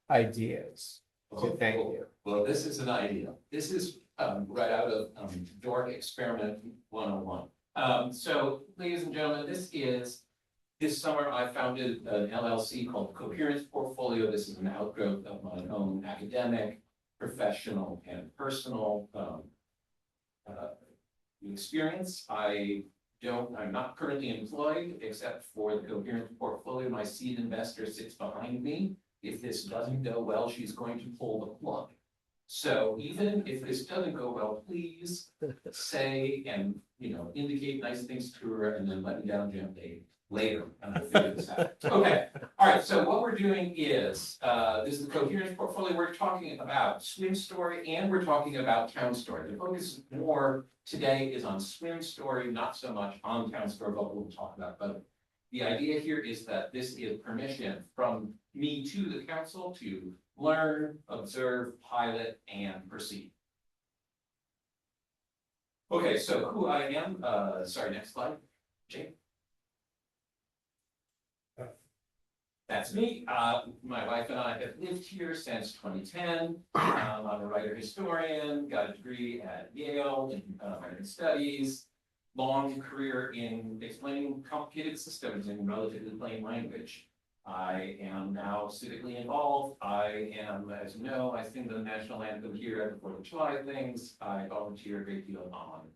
ideas. So thank you. Well, this is an idea. This is right out of Dork Experiment 101. So ladies and gentlemen, this summer I founded an LLC called Coherence Portfolio. This is an outgrowth of my own academic, professional, and personal experience. I'm not currently employed except for the Coherence Portfolio. My seed investor sits behind me. If this doesn't go well, she's going to pull the plug. So even if this doesn't go well, please say and, indicate nice things to her and then let me down gently later. And I'll figure this out. Okay. All right. So what we're doing is, this is the Coherence Portfolio. We're talking about Swim Story and we're talking about Town Story. The focus more today is on Swim Story, not so much on Town Story, but we'll talk about both. The idea here is that this is permission from me to the council to learn, observe, pilot, and proceed. Okay, so who I am, sorry, next slide, Jake. That's me. My wife and I have lived here since 2010. I'm a writer historian, got a degree at Yale in American Studies. Long career in explaining complicated systems in relatively plain language. I am now civically involved. I am, as you know, I sing the national anthem here at the 4th of July things. I volunteer a great deal on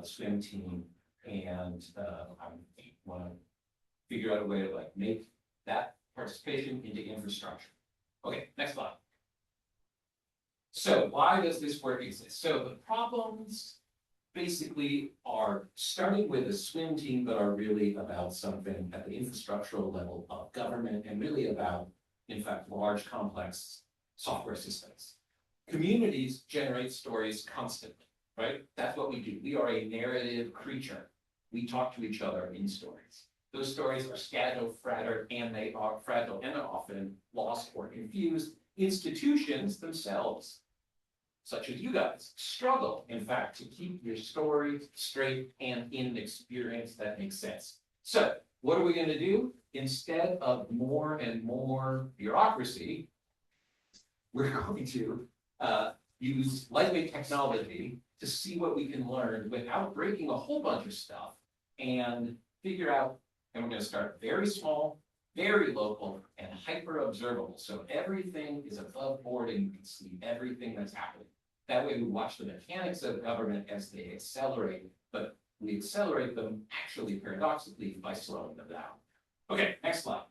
the swim team, and I want to figure out a way to make that participation into infrastructure. Okay, next slide. So why does this work exist? So the problems basically are starting with a swim team, but are really about something at the infrastructural level of government and really about, in fact, large complex software systems. Communities generate stories constantly, right? That's what we do. We are a narrative creature. We talk to each other in stories. Those stories are scatterfrattered and they are fragile and often lost or confused. Institutions themselves, such as you guys, struggle, in fact, to keep your story straight and in an experience that makes sense. So what are we going to do? Instead of more and more bureaucracy, we're going to use lightweight technology to see what we can learn without breaking a whole bunch of stuff and figure out, and we're going to start very small, very local, and hyper observable. So everything is above board and you can see everything that's happening. That way we watch the mechanics of government as they accelerate, but we accelerate them actually paradoxically by slowing them down. Okay, next slide.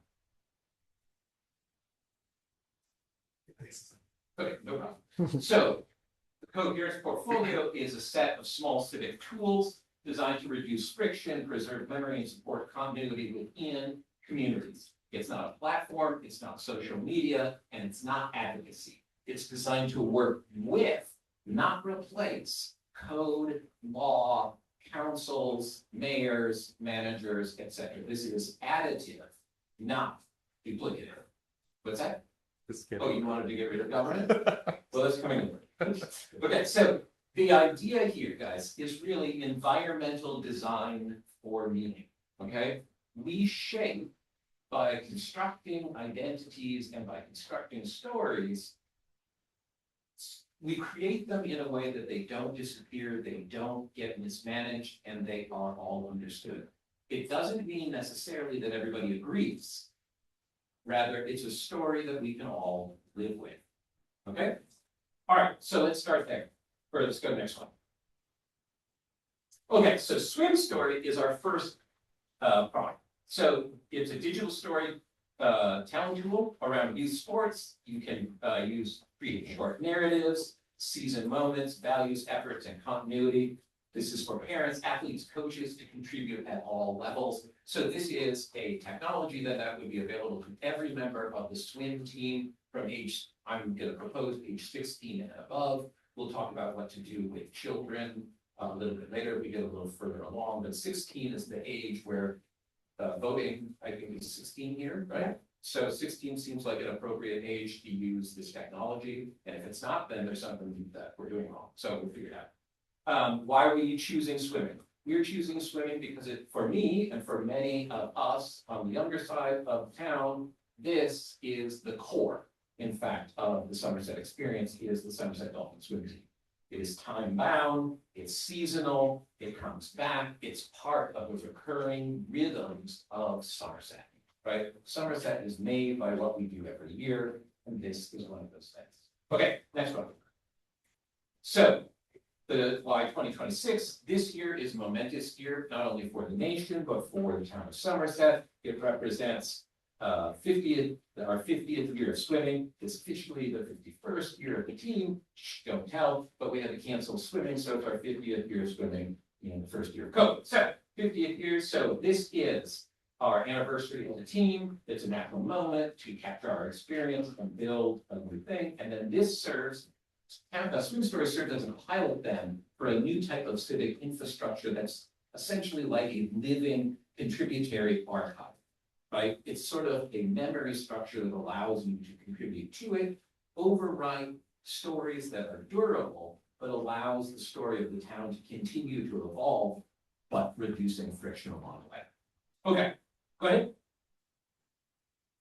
Okay, no problem. So the Coherence portfolio is a set of small civic tools designed to reduce friction, preserve memory, and support continuity within communities. It's not a platform, it's not social media, and it's not advocacy. It's designed to work with, not replace, code, law, councils, mayors, managers, etc. This is additive, not duplicative. What's that? Oh, you wanted to get rid of government? Well, that's coming over. Okay, so the idea here, guys, is really environmental design for meaning, okay? We shape by constructing identities and by constructing stories, we create them in a way that they don't disappear, they don't get mismanaged, and they are all understood. It doesn't mean necessarily that everybody agrees. Rather, it's a story that we can all live with, okay? All right, so let's start there, or let's go to the next one. Okay, so Swim Story is our first product. So it's a digital story telling tool around youth sports. You can create short narratives, season moments, values, efforts, and continuity. This is for parents, athletes, coaches to contribute at all levels. So this is a technology that would be available to every member of the swim team from age, I'm going to propose age 16 and above. We'll talk about what to do with children a little bit later. We get a little further along, but 16 is the age where voting, I think, is 16 here, right? So 16 seems like an appropriate age to use this technology. And if it's not, then there's something that we're doing wrong. So we'll figure it out. Why are we choosing swimming? We're choosing swimming because for me and for many of us on the younger side of town, this is the core, in fact, of the Somerset experience is the Somerset Dolphin Swim Team. It is time bound, it's seasonal, it comes back, it's part of the recurring rhythms of Somerset, right? Somerset is made by what we do every year, and this is one of those things. Okay, next one. So, the why 2026, this year is a momentous year, not only for the nation, but for the town of Somerset. It represents our 50th year of swimming. It's officially the 51st year of the team. Shh, don't tell, but we had to cancel swimming, so it's our 50th year of swimming in the first year of COVID. So 50th year, so this is our anniversary of the team. It's a natural moment to capture our experience and build a new thing. And then this serves, Swim Story serves as a pilot then for a new type of civic infrastructure that's essentially like a living contributory archive. Right? It's sort of a memory structure that allows you to contribute to it, overwrite stories that are durable, but allows the story of the town to continue to evolve, but reducing friction along the way. Okay, go ahead.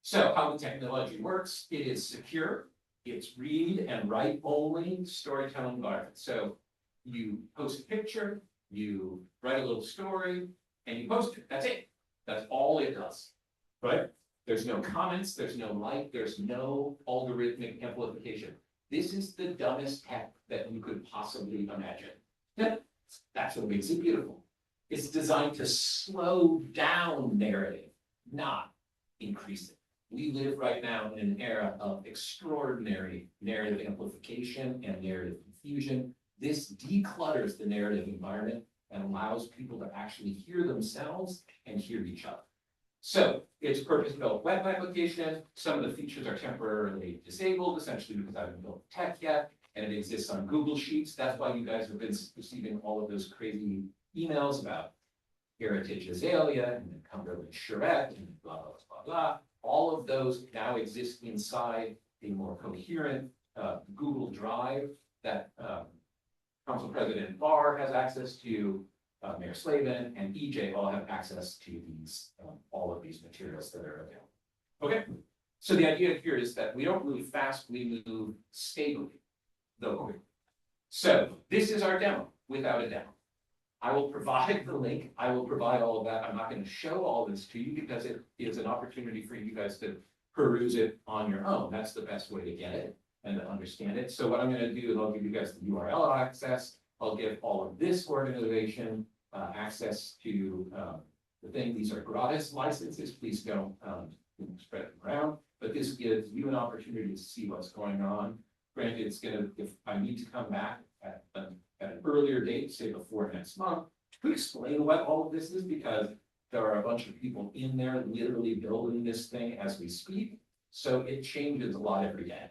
So how the technology works, it is secure. It's read and write only storytelling environment. So you post a picture, you write a little story, and you post it. That's it. That's all it does. Right? There's no comments, there's no like, there's no algorithmic amplification. This is the dumbest tech that you could possibly imagine. That's what makes it beautiful. It's designed to slow down narrative, not increase it. we live right now in an era of extraordinary narrative amplification and narrative confusion. This declutters the narrative environment and allows people to actually hear themselves and hear each other. So it's purpose-built web application. Some of the features are temporarily disabled, essentially because I haven't built tech yet, and it exists on Google Sheets. That's why you guys have been receiving all of those crazy emails about Heritage Azalea and then Cumberland Charette and blah, blah, blah, blah. All of those now exist inside a more coherent Google Drive that Council President Barr has access to, Mayor Slavin and EJ all have access to these, all of these materials that are available. Okay, so the idea here is that we don't move fast, we move stably, though quickly. So this is our demo without a demo. I will provide the link. I will provide all of that. I'm not going to show all this to you because it is an opportunity for you guys to peruse it on your own. That's the best way to get it and to understand it. So what I'm going to do is I'll give you guys the URL access. I'll give all of this organization access to the thing. These are gratis licenses. Please don't spread them around. But this gives you an opportunity to see what's going on. Granted, it's going to, if I need to come back at an earlier date, say before next month, to explain what all of this is, because there are a bunch of people in there literally building this thing as we speak. So it changes a lot every day.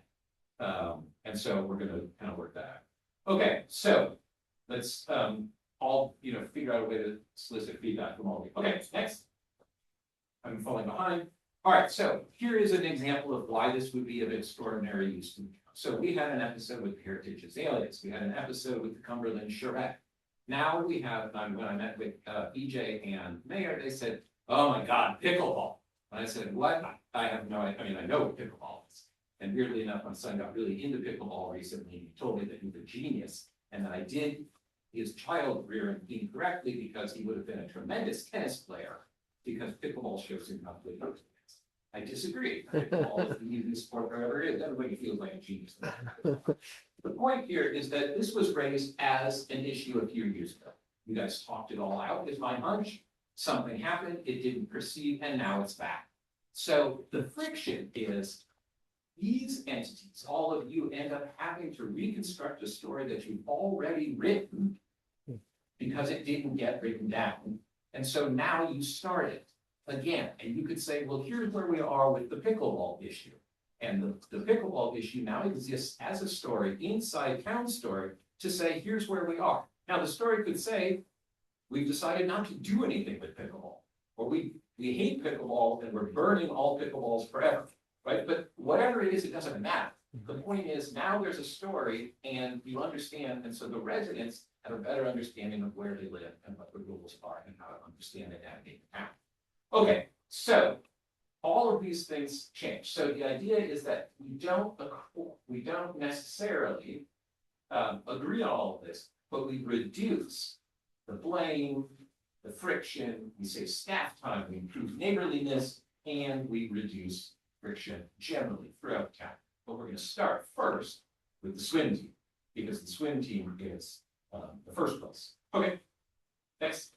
And so we're going to kind of work that out. Okay, so let's all figure out a way to solicit feedback from all of you. Okay, next. I'm falling behind. All right, so here is an example of why this would be of extraordinary use. So we had an episode with Heritage Azaleas. We had an episode with the Cumberland Charette. Now we have, when I met with EJ and Mayor, they said, oh my God, pickleball. And I said, what? I have no idea. I mean, I know what pickleball is. And weirdly enough, my son got really into pickleball recently. He told me that he's a genius and that I did his child rearing incorrectly because he would have been a tremendous tennis player because pickleball shows him how to play tennis. I disagree. Pickleball is the easiest sport there ever is. Everybody feels like a genius. The point here is that this was raised as an issue a few years ago. You guys talked it all out, is my hunch. Something happened, it didn't proceed, and now it's back. So the friction is these entities, all of you end up having to reconstruct a story that you've already written because it didn't get written down. And so now you start it again, and you could say, well, here's where we are with the pickleball issue. And the pickleball issue now exists as a story inside Town Story to say, here's where we are. Now, the story could say, we've decided not to do anything with pickleball, or we hate pickleball and we're burning all pickleballs forever, right? But whatever it is, it doesn't matter. The point is now there's a story and you understand, and so the residents have a better understanding of where they live and what the rules are and how to understand and navigate the town. Okay, so all of these things change. So the idea is that we don't necessarily agree on all of this, but we reduce the blame, the friction, we save staff time, we improve neighborliness, and we reduce friction generally throughout town. But we're going to start first with the swim team, because the swim team is the first place. Okay, next.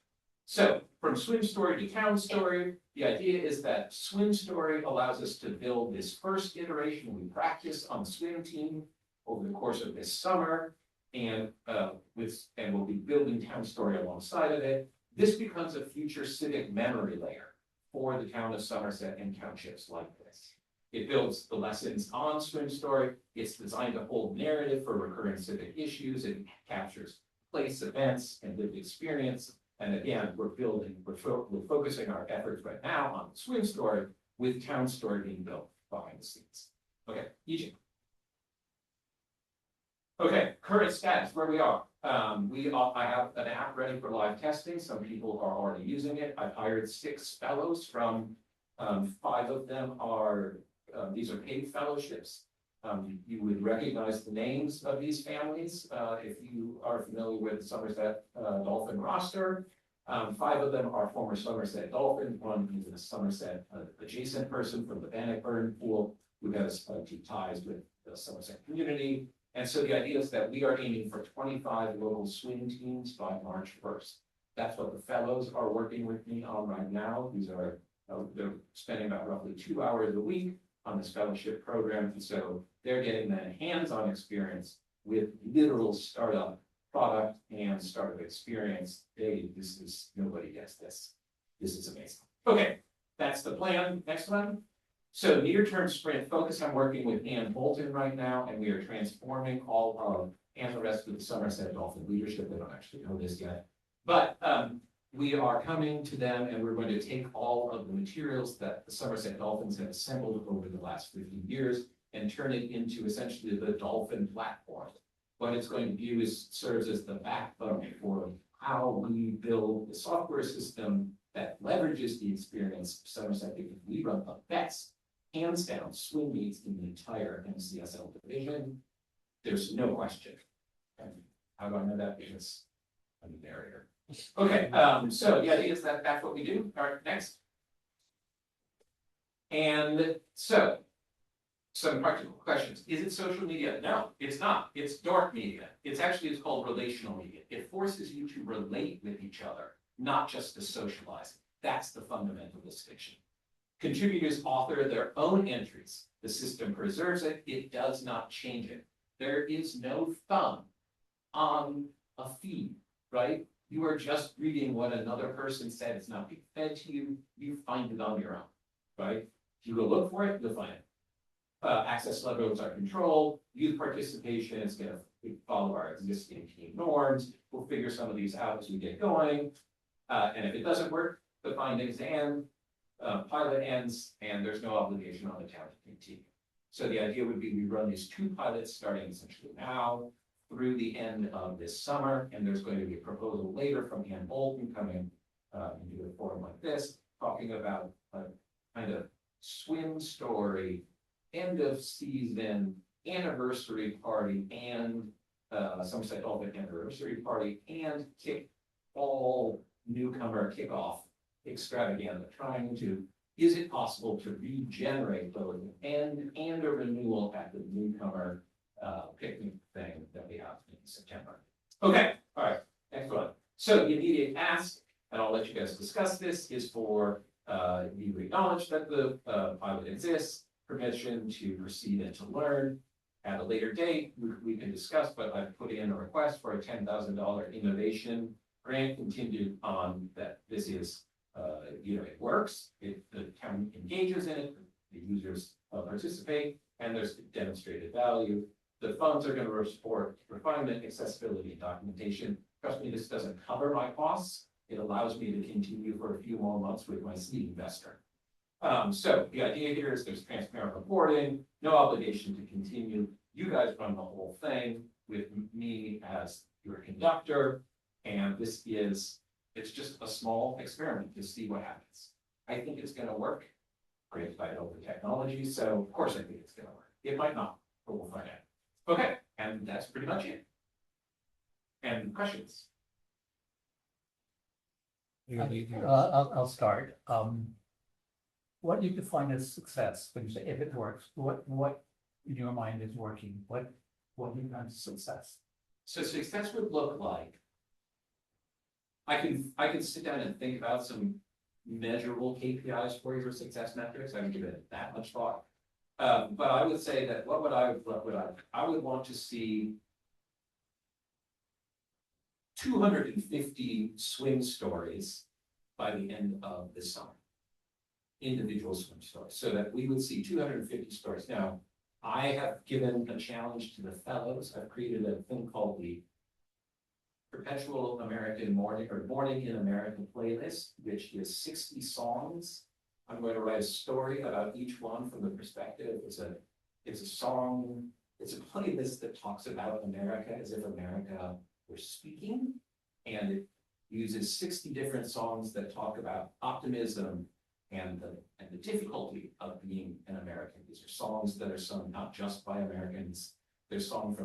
So from swim story to town story, the idea is that swim story allows us to build this first iteration we practice on the swim team over the course of this summer, and we'll be building town story alongside of it. This becomes a future civic memory layer for the town of Somerset and townships like this. It builds the lessons on swim story. It's designed to hold narrative for recurring civic issues. It captures place, events, and lived experience. And again, we're focusing our efforts right now on the swim story with town story being built behind the scenes. Okay, EJ. Okay, current status, where we are. I have an app ready for live testing. Some people are already using it. I've hired 6 fellows from 5 of them are, these are paid fellowships. You would recognize the names of these families if you are familiar with the Somerset Dolphin roster. 5 of them are former Somerset Dolphins. One is a Somerset adjacent person from the Bannockburn pool who has deep ties with the Somerset community. And so the idea is that we are aiming for 25 local swim teams by March 1st. That's what the fellows are working with me on right now. These are They're spending about roughly 2 hours a week on this fellowship program, and so they're getting that hands-on experience with literal startup product and startup experience. Nobody gets this. This is amazing. Okay, that's the plan. Next one. So near-term sprint focus, I'm working with Ann Bolton right now, and we are transforming all of, and the rest of the Somerset Dolphin leadership. They don't actually know this yet. But we are coming to them, and we're going to take all of the materials that the Somerset Dolphins have assembled over the last 50 years and turn it into essentially the Dolphin platform. What it's going to do is serves as the backbone for how we build the software system that leverages the experience of Somerset, because we run the best, hands down, swim meets in the entire MCSL division. There's no question. And how do I know that? Because I'm a barrier. Okay, so the idea is that that's what we do. All right, next. And so, some practical questions. Is it social media? No, it's not. It's dark media. It's called relational media. It forces you to relate with each other, not just to socialize. That's the fundamental distinction. Contributors author their own entries. The system preserves it. It does not change it. There is no thumb on a feed, right? You are just reading what another person said. It's not being fed to you. You find it on your own, right? If you go look for it, you'll find it. Access levels are controlled. Youth participation is going to follow our existing team norms. We'll figure some of these out as we get going. And if it doesn't work, the findings and pilot ends, and there's no obligation on the town to continue. So the idea would be we run these 2 pilots starting essentially now through the end of this summer, and there's going to be a proposal later from Ann Bolton coming into a forum like this, talking about a kind of swim story, end of season, anniversary party, and Somerset Dolphin anniversary party, and all newcomer kickoff extravaganza, trying to, is it possible to regenerate both and a renewal at the newcomer picnic thing that we have in September. Okay, all right, next one. So the immediate ask, and I'll let you guys discuss this, is for you to acknowledge that the pilot exists, permission to proceed and to learn. At a later date, we can discuss, but I've put in a request for a $10,000 innovation grant contingent on that this is, it works, the town engages in it, the users participate, and there's demonstrated value. The funds are going to support refinement, accessibility, and documentation. Trust me, this doesn't cover my costs. It allows me to continue for a few more months with my seed investor. So the idea here is there's transparent reporting, no obligation to continue. You guys run the whole thing with me as your conductor. And this is, it's just a small experiment to see what happens. I think it's going to work. Created by open technology. So of course I think it's going to work. It might not, but we'll find out. Okay, and that's pretty much it. And questions? I'll start. What do you define as success? When you say if it works, what in your mind is working? What do you find success? So success would look like, I can sit down and think about some measurable KPIs for your success metrics. I haven't given it that much thought. But I would say that I would want to see 250 swim stories by the end of this summer. Individual swim stories, so that we would see 250 stories. Now, I have given a challenge to the fellows. I've created a thing called the Perpetual American Morning or Morning in America playlist, which is 60 songs. I'm going to write a story about each one from the perspective. It's a song, it's a playlist that talks about America as if America were speaking. And it uses 60 different songs that talk about optimism and the difficulty of being an American. These are songs that are sung not just by Americans, they're sung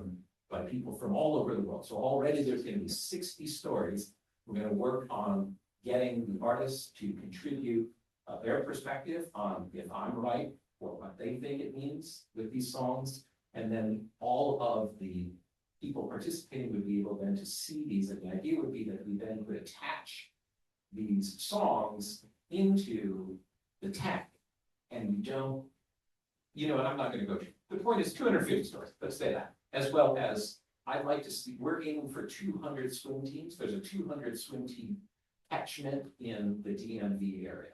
by people from all over the world. So already there's going to be 60 stories. We're going to work on getting the artists to contribute their perspective on if I'm right or what they think it means with these songs. And then all of the people participating would be able then to see these. And the idea would be that we then could attach these songs into the tech. And you don't, you know, and I'm not gonna go, the point is 250 stores, let's say that, as well as I'd like to see, we're aiming for 200 swim teams. There's a 200 swim team catchment in the DMV area.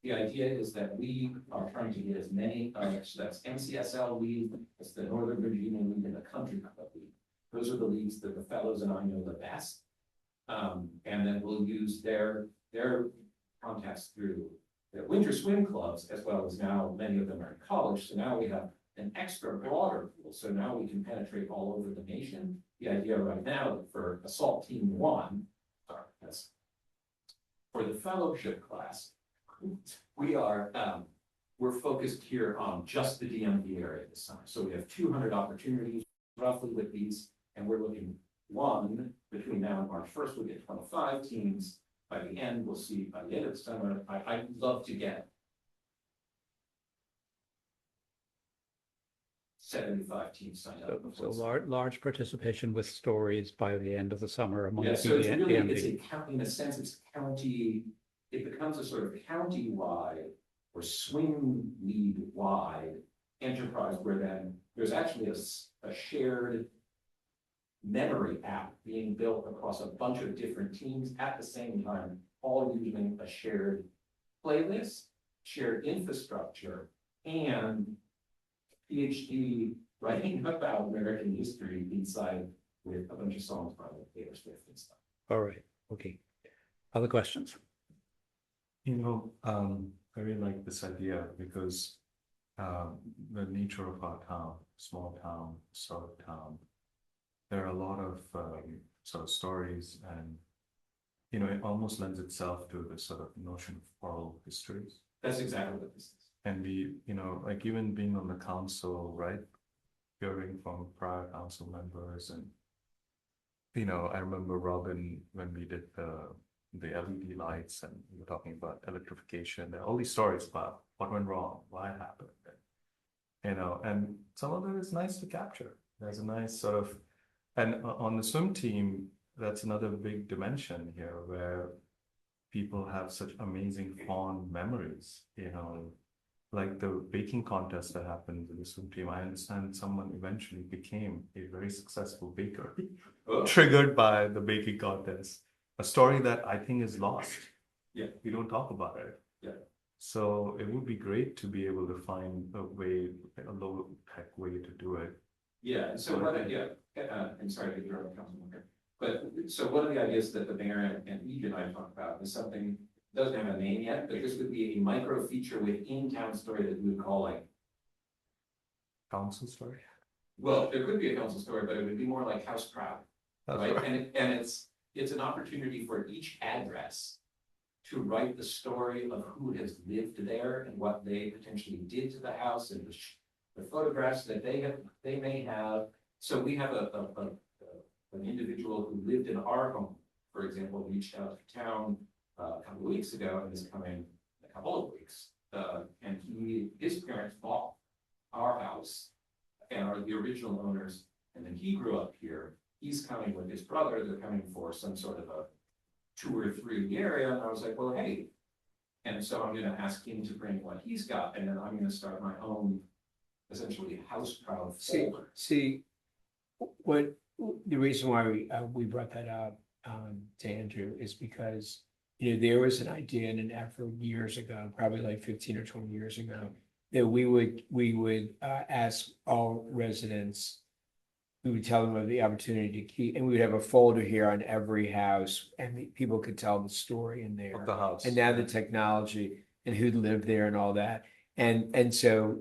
The idea is that we are trying to get as many, so that's MCSL league, that's the Northern Virginia League and the Country Club League. Those are the leagues that the fellows and I know the best. And then we'll use their contacts through the winter swim clubs, as well as now many of them are in college. So now we have an extra broader pool. So now we can penetrate all over the nation. The idea right now for assault team 1, sorry, that's for the fellowship class, we're focused here on just the DMV area this summer. So we have 200 opportunities roughly with these, and we're looking between now and March 1st, we'll get 25 teams. By the end, we'll see by the end of the summer, I'd love to get 75 teams signed up. So large participation with stories by the end of the summer among Yeah, the so it's really, DMV. it's a county, in a sense, it's county, it becomes a sort of county-wide or swing league-wide enterprise where then there's actually a shared memory app being built across a bunch of different teams at the same time, all using a shared playlist, shared infrastructure, and PhD writing about American history inside with a bunch of songs by Taylor Swift and stuff. All right, okay. Other questions? You know, I really like this idea because the nature of our town, small town, sort of town, there are a lot of sort of stories, and you know, it almost lends itself to the sort of notion of oral histories. That's exactly what this is. And we, you know, like even being on the council, right? Hearing from prior council members, and you know, I remember Robin when we did the LED lights, and we were talking about electrification. There are all these stories about what went wrong, why it happened, you know, and some of it is nice to capture. There's a nice sort of, and on the swim team, that's another big dimension here where people have such amazing fond memories, you know, like the baking contest that happened with the swim team. I understand someone eventually became a very successful baker, triggered by the baking contest. A story that I think is lost. Yeah. We don't talk about it. Yeah. So it would be great to be able to find a way, a low tech way to do it. Yeah, and so what, I'm sorry to interrupt Councilman, but so one of the ideas that the mayor and Eve and I talked about is something, doesn't have a name yet, but this would be a micro feature within Town Story that we would call like. Council story? Well, it could be a council story, but it would be more like House Proud, right? And it's an opportunity for each address to write the story of who has lived there and what they potentially did to the house and the photographs that they may have. So we have an individual who lived in our home, for example, reached out to town a couple of weeks ago and is coming in a couple of weeks. And his parents bought our house and are the original owners. And then he grew up here. He's coming with his brother. They're coming for some sort of a tour through the area. And I was like, well, hey. And so I'm going to ask him to bring what he's got. And then I'm going to start my own, essentially, house proud folder. See, what the reason why we brought that up to Andrew is because, you know, there was an idea and an effort years ago, probably like 15 or 20 years ago, that we would ask all residents, we would tell them of the opportunity to keep, and we would have a folder here on every house, and people could tell the story in there. Of the house. And now the technology and who lived there and all that. And so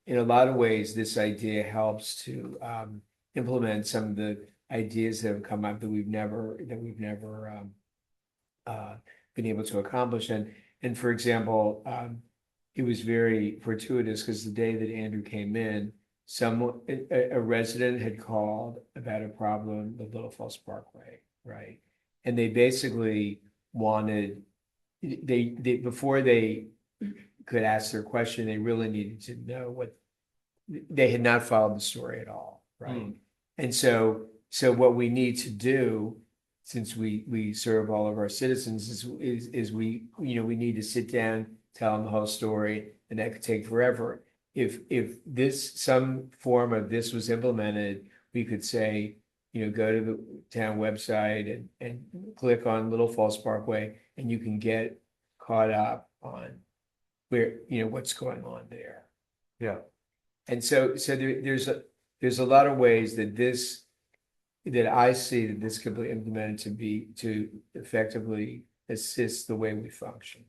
in a lot of ways, this idea helps to implement some of the ideas that have come up that we've never been able to accomplish. And for example, it was very fortuitous because the day that Andrew came in, a resident had called about a problem with Little Falls Parkway, right? And they basically wanted, they before they could ask their question, they really needed to know what, they had not followed the story at all, right? And so what we need to do, since we serve all of our citizens, is we, you know, we need to sit down tell them the whole story, and that could take forever. If this, some form of this was implemented, we could say, go to the town website and click on Little Falls Parkway, and you can get caught up on where, what's going on there. Yeah. And so there's a lot of ways that I see that this could be implemented to effectively assist the way we function.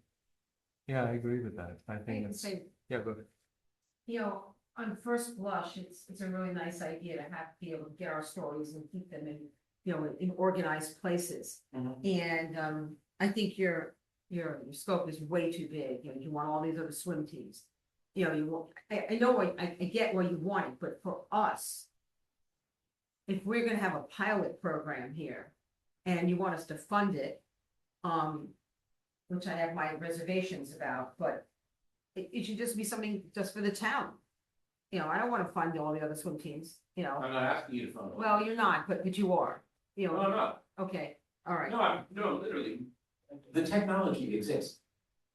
Yeah, I agree with that. I I think can it's, say, yeah, go ahead. On first blush, it's a really nice idea to be able to get our stories and keep them in organized places. And, I think your scope is way too big, you want all these other swim teams. You want, I know, I get where you want it, but for us, if we're gonna have a pilot program here, and you want us to fund it, which I have my reservations about, but it should just be something just for the town. I don't wanna fund all the other swim teams, I'm not asking you to fund it. well, you're not, but you are, No, I'm not. okay, all right. No, literally, the technology exists.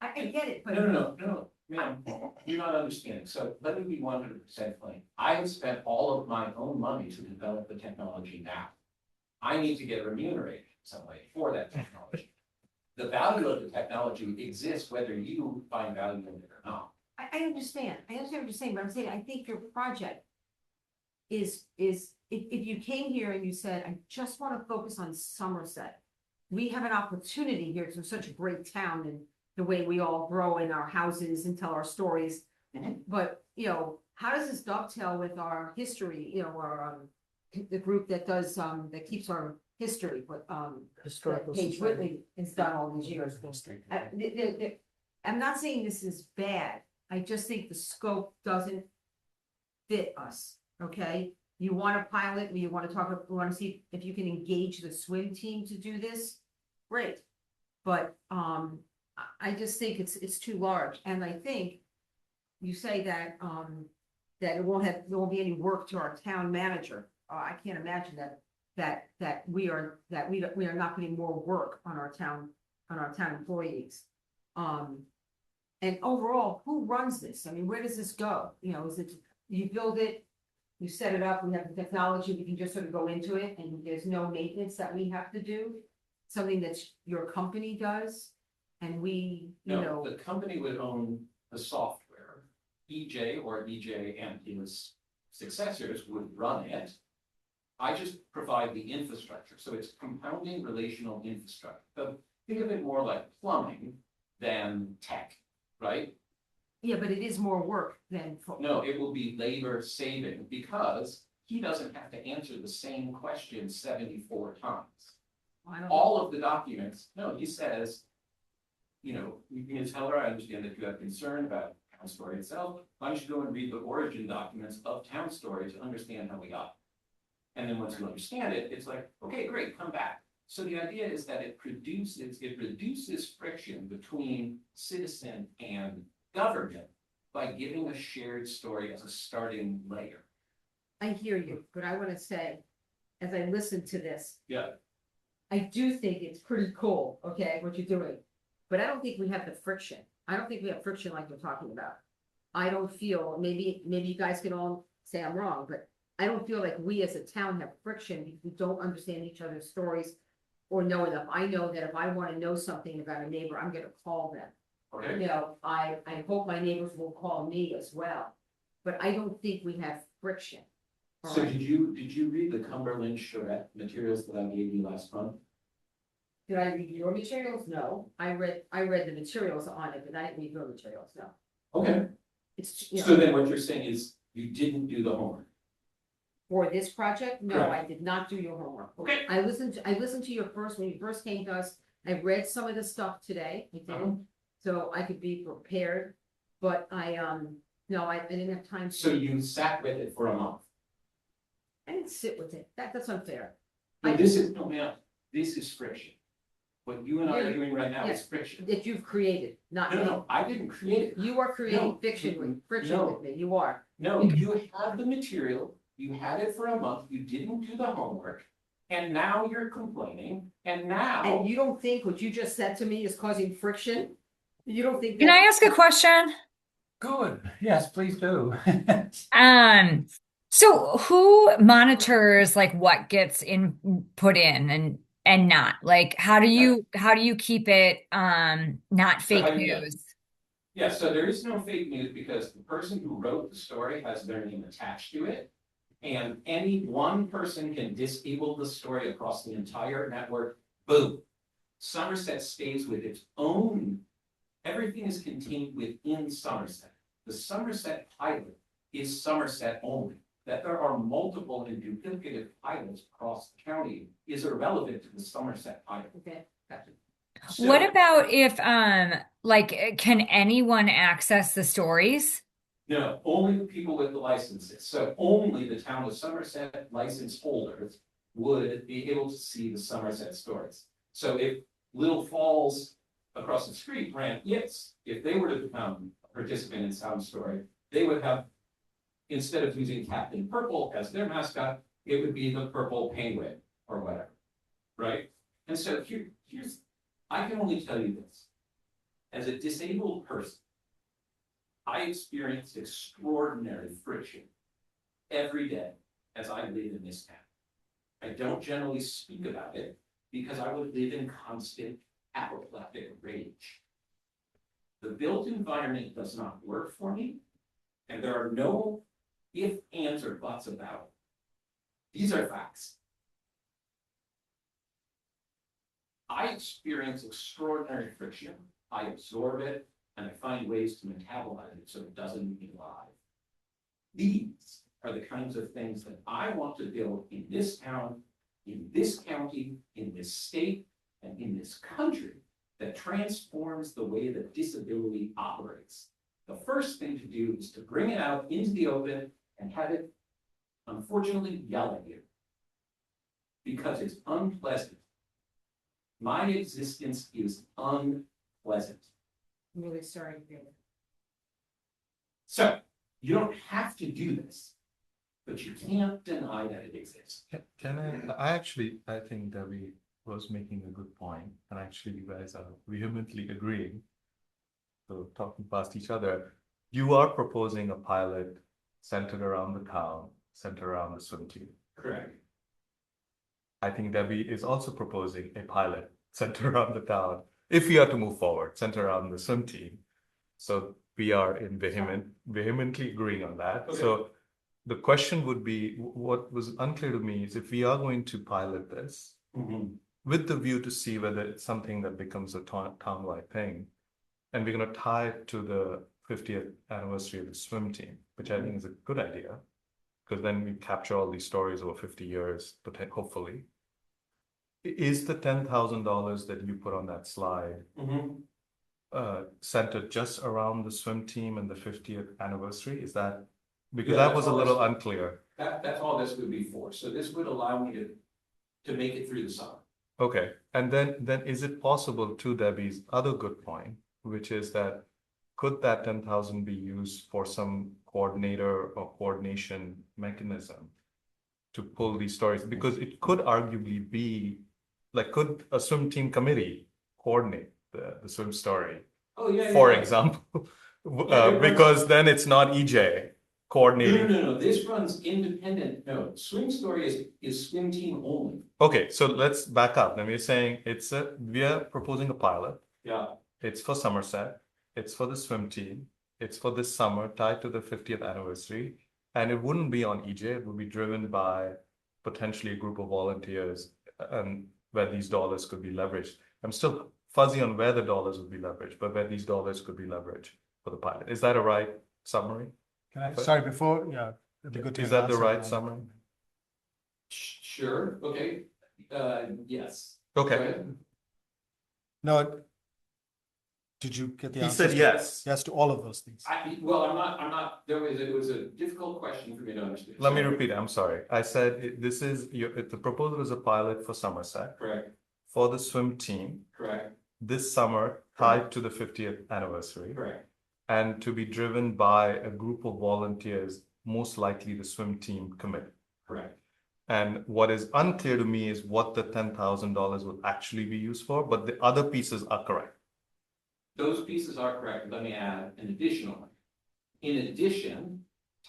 I get it, but. No, ma'am, you're not understanding. So let me be 100% plain. I have spent all of my own money to develop the technology now. I need to get remunerated in some way for that technology. The value of the technology exists whether you find value in it or not. I understand what you're saying, but I'm saying, I think your project is, if you came here and you said, I just want to focus on Somerset. We have an opportunity here to such a great town and the way we all grow in our houses and tell our stories. But, how does this dovetail with our history, our, the group that does, that keeps our history, but, Historical Paige Society. Whitley has done all these years. I'm not saying this is bad, I just think the scope doesn't fit us, okay? You want a pilot, you want to see if you can engage the swim team to do this, great. But, I just think it's too large, and I think you say that, that there won't be any work to our town manager. I can't imagine that we are not putting more work on our town employees. And overall, who runs this? I mean, where does this go? Is it, you build it, you set it up, we have the technology, we can just sort of go into it, and there's no maintenance that we have to do? Something that your company does, and we, No, the company would own the software. EJ or EJ and his successors would run it. I just provide the infrastructure, so it's compounding relational infrastructure. So think of it more like plumbing than tech, right? Yeah, but it is more work than. No, it will be labor saving because he doesn't have to answer the same question 74 times. All of the documents, no, he says, you can tell her, I understand that you have concern about Town Story itself. Why don't you go and read the origin documents of Town Story to understand how we got it? And then once you understand it, it's like, okay, great, come back. So the idea is that it reduces friction between citizen and government by giving a shared story as a starting layer. I hear you, but I want to say, as I listen to this, Yeah. I do think it's pretty cool, okay, what you're doing. But I don't think we have the friction. I don't think we have friction like you're talking about. I don't feel, maybe you guys can all say I'm wrong, but I don't feel like we as a town have friction because we don't understand each other's stories or know enough. I know that if I want to know something about a neighbor, I'm gonna call them. Okay. I hope my neighbors will call me as well, but I don't think we have friction. All So right? did you read the Cumberland charrette materials that I gave you last month? Did I read your materials? No, I read the materials on it, but I didn't read your materials, no. Okay, It's, so then what you're saying is you didn't do the homework. for this project, no, Correct. I did not do your homework. Okay. I listened to your when you first came to us, I read some of the stuff today, I did, so I could be prepared. But no, I didn't have time. So you sat with it for a month. I didn't sit with it, that's unfair. But this is, no, ma'am, this is friction. What you and I are Yeah, doing right now is yeah. friction. That you've created, not me. No, I didn't create it. You are creating No. friction No. with me, you are. No, you have the material, you had it for a month, you didn't do the homework, and now you're complaining, and now. And you don't think what you just said to me is causing friction? You don't think? Can I ask a question? Good, yes, please do. So who monitors like what gets put in and not? Like how do you keep it not So how fake do you- news? Yeah, so there is no fake news because the person who wrote the story has their name attached to it. And any one person can disable the story across the entire network, boom. Somerset stays with its own, everything is contained within Somerset. The Somerset pilot is Somerset only. That there are multiple and duplicative pilots across the county is irrelevant to the Somerset pilot. Okay, gotcha. So- What about if like can anyone access the stories? No, only the people with the licenses. So only the town of Somerset license holders would be able to see the Somerset stories. So if Little Falls across the street ran, yes, if they were to become a participant in Sound Story, they would have, instead of using Captain Purple as their mascot, it would be the purple penguin or whatever, right? And so here's, I can only tell you this. As a disabled person, I experience extraordinary friction every day as I live in this town. I don't generally speak about it because I would live in constant apoplectic rage. The built environment does not work for me, and there are no if, ands, or buts about it. These are facts. I experience extraordinary friction. I absorb it, and I find ways to metabolize it so it doesn't eat me alive. These are the kinds of things that I want to build in this town, in this county, in this state, and in this country that transforms the way that disability operates. The first thing to do is to bring it out into the open and have it, unfortunately, yell at you. Because it's unpleasant. My existence is unpleasant. I'm really sorry to hear that. So, you don't have to do this, but you can't deny that it exists. I think Debbie was making a good point, and actually you guys are vehemently agreeing. So talking past each other, you are proposing a pilot centered around the town, centered around the swim team. Correct. I think Debbie is also proposing a pilot centered around the town, if we are to move forward, centered around the swim team. So we are in vehemently agreeing on that. Okay. So the question would be, what was unclear to me is if we are going to pilot this, with the view to see whether it's something that becomes a town-wide thing, and we're going to tie it to the 50th anniversary of the swim team, which I think is a good idea, because then we capture all these stories over 50 years, hopefully. Is the $10,000 that you put on that slide centered just around the swim team and the 50th anniversary? Is that, because Yeah, that was a that's all little this- unclear. That's all this would be for. So this would allow me to make it through the summer. Okay, and then is it possible, to Debbie's other good point, which is that could that 10,000 be used for some coordinator or coordination mechanism to pull these stories? Because it could arguably be, like, could a swim team committee coordinate the swim story, Oh, yeah. for yeah. example? Yeah, Because then it's not EJ coordinating. No, this runs independent. No, Swim Story is swim team only. Okay, so let's back up. Then we're saying we are proposing a pilot. Yeah. It's for Somerset, it's for the swim team, it's for this summer tied to the 50th anniversary. And it wouldn't be on EJ, it would be driven by potentially a group of volunteers and where these dollars could be leveraged. I'm still fuzzy on where the dollars would be leveraged, but where these dollars could be leveraged for the pilot. Is that a right summary? Can I, sorry, before, yeah. it'd be good to Is that the answer right summary? Sure, okay. Yes. Okay. Go ahead. No. Did you get the He answer? said yes. Yes to all of those things. Well, I'm not, it was a difficult question for me to understand. Let me repeat, I'm sorry. I said the proposal is a pilot for Somerset, Correct, for the swim team, correct, this summer tied to the 50th anniversary. correct. And to be driven by a group of volunteers, most likely the swim team committee. Correct. And what is unclear to me is what the $10,000 would actually be used for, but the other pieces are correct. Those pieces are correct. Let me add an additional one. In addition,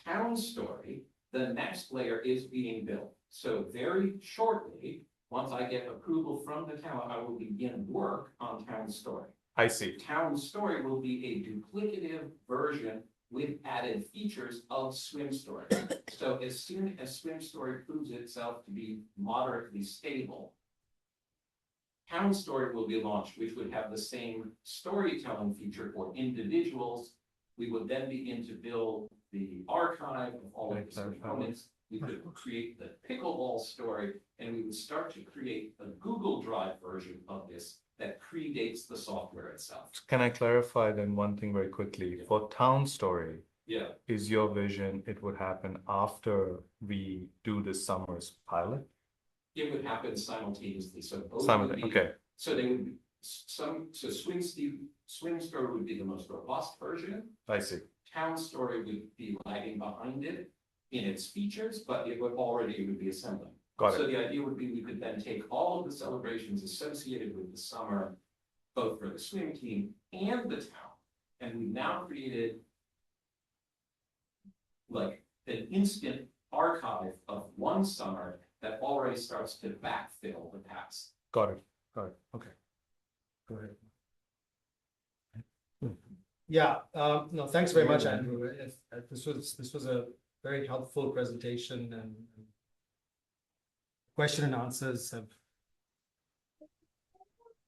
Town Story, the next layer is being built. So very shortly, once I get approval from the town, I will begin work on Town Story. I see. Town Story will be a duplicative version with added features of Swim Story. So as soon as Swim Story proves itself to be moderately stable, Town Story will be launched, which would have the same storytelling feature for individuals. We would then begin to build the archive of all of its components. We could create the pickleball story, and we would start to create a Google Drive version of this that predates the software itself. Can I clarify then one thing very quickly? For Town Story, Yeah, is your vision it would happen after we do this summer's pilot? it would happen simultaneously, so both would be. Okay, So they would be so Swim Story would be the most robust version. I see. Town Story would be lagging behind it in its features, but it would be assembling. Got So it. the idea would be we could then take all of the celebrations associated with the summer, both for the swim team and the town, and we've now created like an instant archive of one summer that already starts to backfill the past. Got it. Okay. Go ahead. Yeah, no, thanks very much, Andrew. This was a very helpful presentation, and question and answers have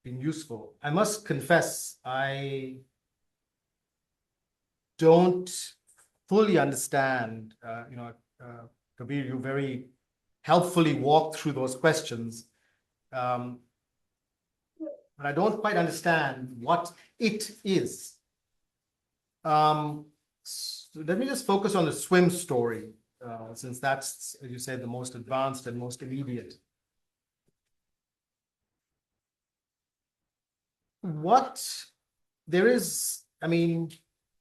been useful. I must confess, I don't fully understand, Kabir, you very helpfully walked through those questions. But I don't quite understand what it is. So let me just focus on the Swim Story, since that's, as you said, the most advanced and most immediate.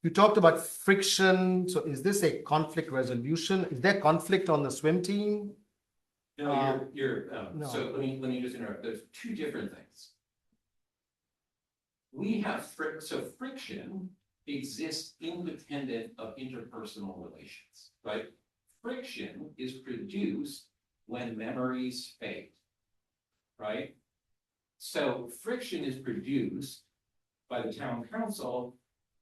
You talked about friction. So is this a conflict resolution? Is there conflict on the swim team? No, no. so let me just interrupt. There's two different things. We have friction exists independent of interpersonal relations, right? Friction is produced when memories fade, right? So friction is produced by the town council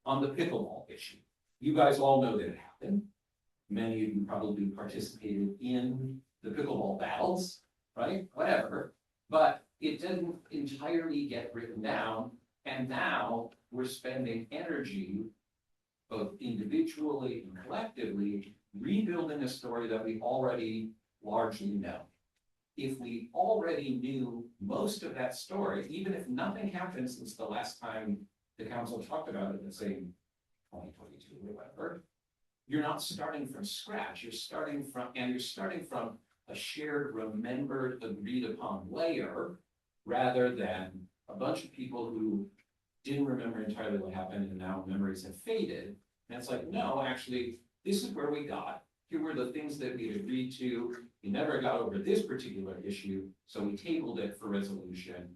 on the pickleball issue. You guys all know that it happened. Many of you probably participated in the pickleball battles, right? Whatever, but it didn't entirely get written down. And now we're spending energy, both individually and collectively, rebuilding a story that we already largely know. If we already knew most of that story, even if nothing happened since the last time the council talked about it, let's say 2022 or whatever, you're not starting from scratch. You're starting from a shared, remembered, agreed upon layer, rather than a bunch of people who didn't remember entirely what happened and now memories have faded. And it's like, no, actually, this is where we got. Here were the things that we agreed to. We never got over this particular issue, so we tabled it for resolution,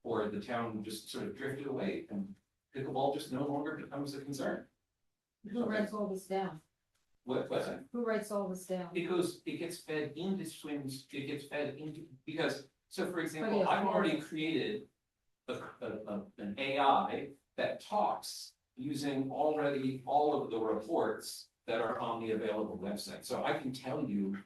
or the town just sort of drifted away and pickleball just no longer becomes a concern. Who writes all this down? What's that? Who writes all this down? It gets fed into swims, it gets fed into, because, so for example, yeah, I've yeah. already created an AI that talks using already all of the reports that are on the available website. So I can tell you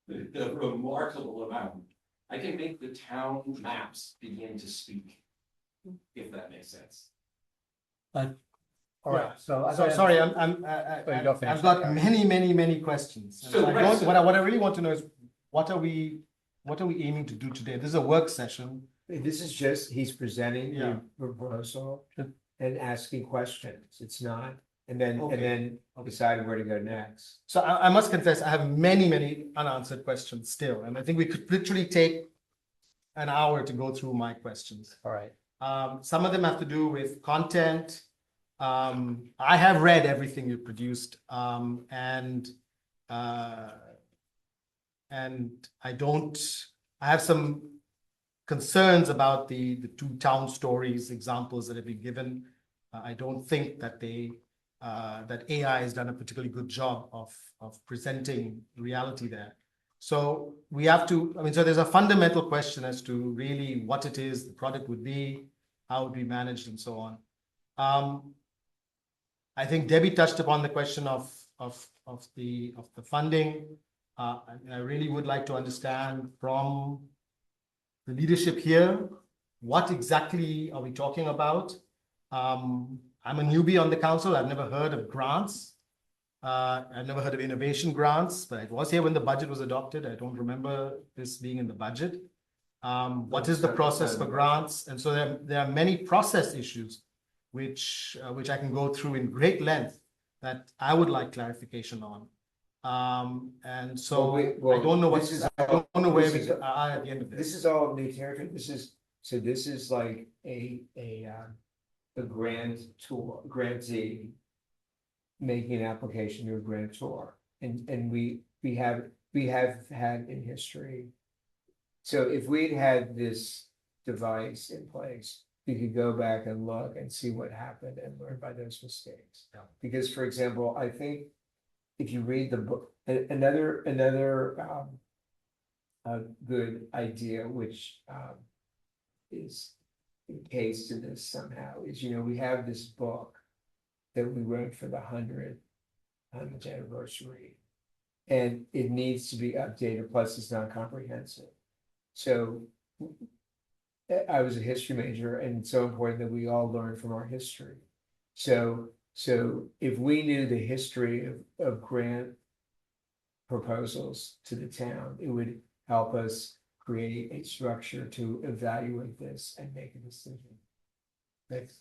the remarkable amount. I can make the town maps begin to speak, if that makes sense. All right, so. So sorry, you go finish. I've got many questions. So I don't- what I really want to know is, what are we aiming to do today? This is a work session. This is just, he's presenting Yeah. the proposal and asking questions. It's not, and then Okay. decide where to go next. So I must confess, I have many unanswered questions still, and I think we could literally take an hour to go through my questions. All right, Some of them have to do with content. I have read everything you produced, and I have some concerns about the two town stories examples that have been given. I don't think that that AI has done a particularly good job of presenting reality there. So we have to, I mean, so there's a fundamental question as to really what it is the product would be, how it would be managed and so on. I think Debbie touched upon the question of the funding. I really would like to understand from the leadership here, what exactly are we talking about? I'm a newbie on the council. I've never heard of grants. I've never heard of innovation grants, but I was here when the budget was adopted. I don't remember this being in the budget. What is the process for grants? And so there are many process issues which I can go through in great length that I would like clarification on. And so I don't know I don't know where we are at the end of this. This is all new territory. This is like a grantee making an application to a grantor, and we have had in history. So if we'd had this device in place, we could go back and look and see what happened and learn by those mistakes. Yeah. Because, for example, I think if you read the book, another a good idea, which is encased in this somehow, is, you know, we have this book that we wrote for the 100th anniversary, and it needs to be updated, plus it's not comprehensive. So I was a history major, and it's so important that we all learn from our history. So if we knew the history of grant proposals to the town, it would help us create a structure to evaluate this and make a decision.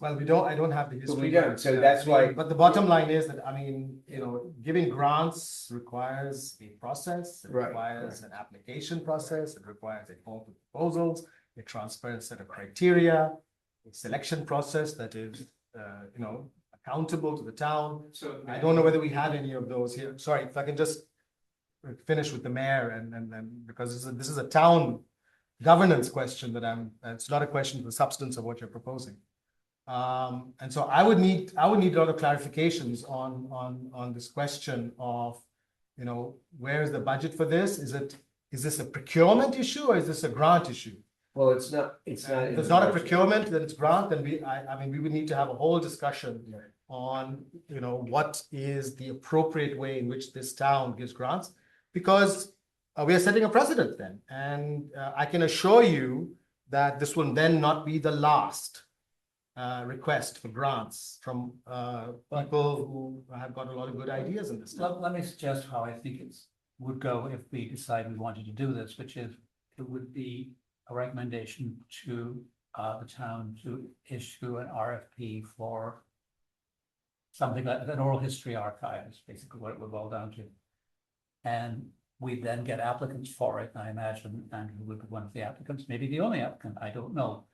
Well, I don't have the history. we don't, so that's why- But the bottom line is that, I mean, you know, giving grants requires a process. It Right, requires an application process. It requires a form of proposals, a transparent set of criteria, a selection process that is, you know, accountable to the town. So I don't know whether we had any of those here. Sorry, if I can just finish with the mayor and because this is a town governance question that it's not a question of the substance of what you're proposing. And so I would need a lot of clarifications on this question of, you know, where is the budget for this? Is this a procurement issue or is this a grant issue? Well, it's not. If it's not a procurement, then it's grant, then I mean, we would need to have a whole discussion on, you know, what is the appropriate way in which this town gives grants, because we are setting a precedent then. And I can assure you that this will then not be the last request for grants from people who have got a lot of good ideas in this town. Let me suggest how I think it would go if we decide we wanted to do this, which is it would be a recommendation to the town to issue an RFP for something like an oral history archive is basically what it would boil down to. And we then get applicants for it. I imagine Andrew would be one of the applicants, maybe the only applicant, I don't know.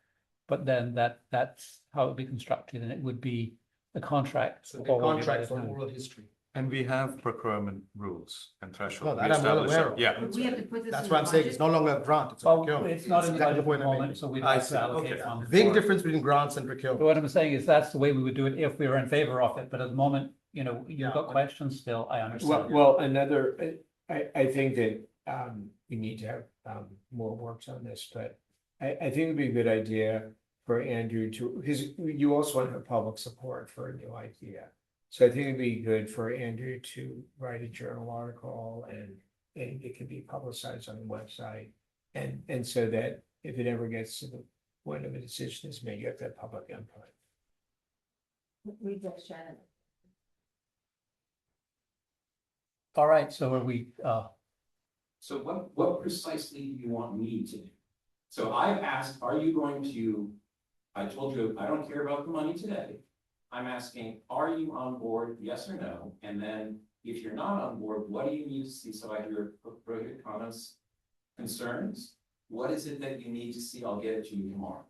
But then that's how it would be constructed, and it would be a contract. So the contract for oral history. And we have procurement rules and thresholds. No, that I'm well aware of. Yeah. We have to put this. That's in what the I'm saying. It's budget. no longer a grant, it's a Well, procurement. it's not in the That's budget point at the I'm moment, making. so we'd I like see, to allocate okay. funds. Big for it. difference between grants and But procurement. what I'm saying is that's the way we would do it if we were in favor of it, but at the moment, you know, Yeah. you've got questions still, I understand. Well, another, I think that we need to have more works on this, but I think it'd be a good idea for Andrew to, because you also want to have public support for a new idea. So I think it'd be good for Andrew to write a journal article and it can be publicized on the website. And so that if it ever gets to the point of a decision is made, you have that public input. Read that, Shannon. All right, so are we, So what precisely do you want me to do? So I've asked, are you going to, I told you, I don't care about the money today. I'm asking, are you on board, yes or no? And then if you're not on board, what do you need to see? So I hear appropriate comments, concerns. What is it that you need to see? I'll get it to you tomorrow.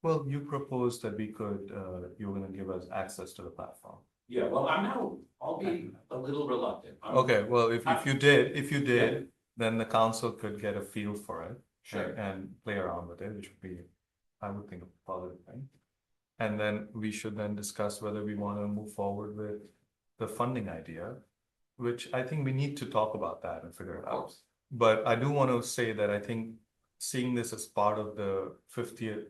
Well, you proposed that we could, you're gonna give us access to the platform. Yeah, well, I'll be a little reluctant. Okay, well, if you did, then the council could get a feel for it. Sure. And play around with it, which would be, I would think, a positive thing. And then we should then discuss whether we want to move forward with the funding idea, which I think we need to talk about that and figure it out. But I do want to say that I think seeing this as part of the 50th,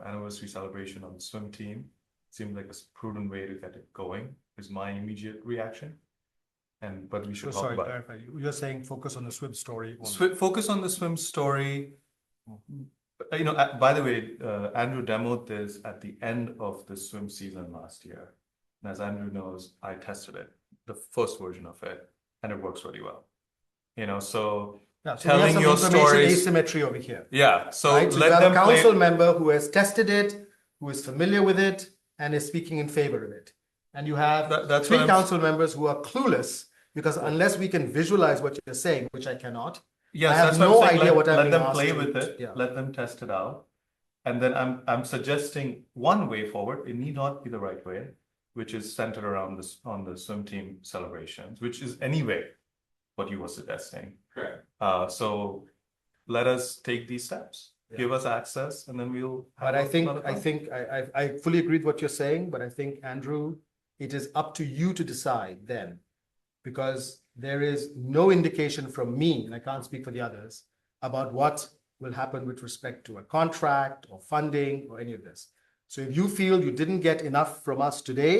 anniversary celebration of the swim team seems like a prudent way to get it going, is my immediate reaction. But we should So talk sorry, about clarify. You're saying focus on the swim story. focus on the swim story. By the way, Andrew demoed this at the end of the swim season last year. And as Andrew knows, I tested it, the first version of it, and it works really well. So Yeah, so we have telling some your information stories. asymmetry over here. Yeah, so Right? So you let have a them play. council member who has tested it, who is familiar with it, and is speaking in favor of it. And you have That's three what I'm- council members who are clueless, because unless we can visualize what you're saying, which I cannot, Yes, I have that's what I'm no saying. idea what I'm let being them asked play to- with it. yeah. Let them test it out. And then I'm suggesting one way forward. It need not be the right way, which is centered around this on the swim team celebrations, which is anyway what you were suggesting. Correct. So let us take these steps. Give us access, and then we'll. But have I think, another fun. I fully agree with what you're saying, but I think, Andrew, it is up to you to decide then. Because there is no indication from me, and I can't speak for the others, about what will happen with respect to a contract or funding or any of this. So if you feel you didn't get enough from us today,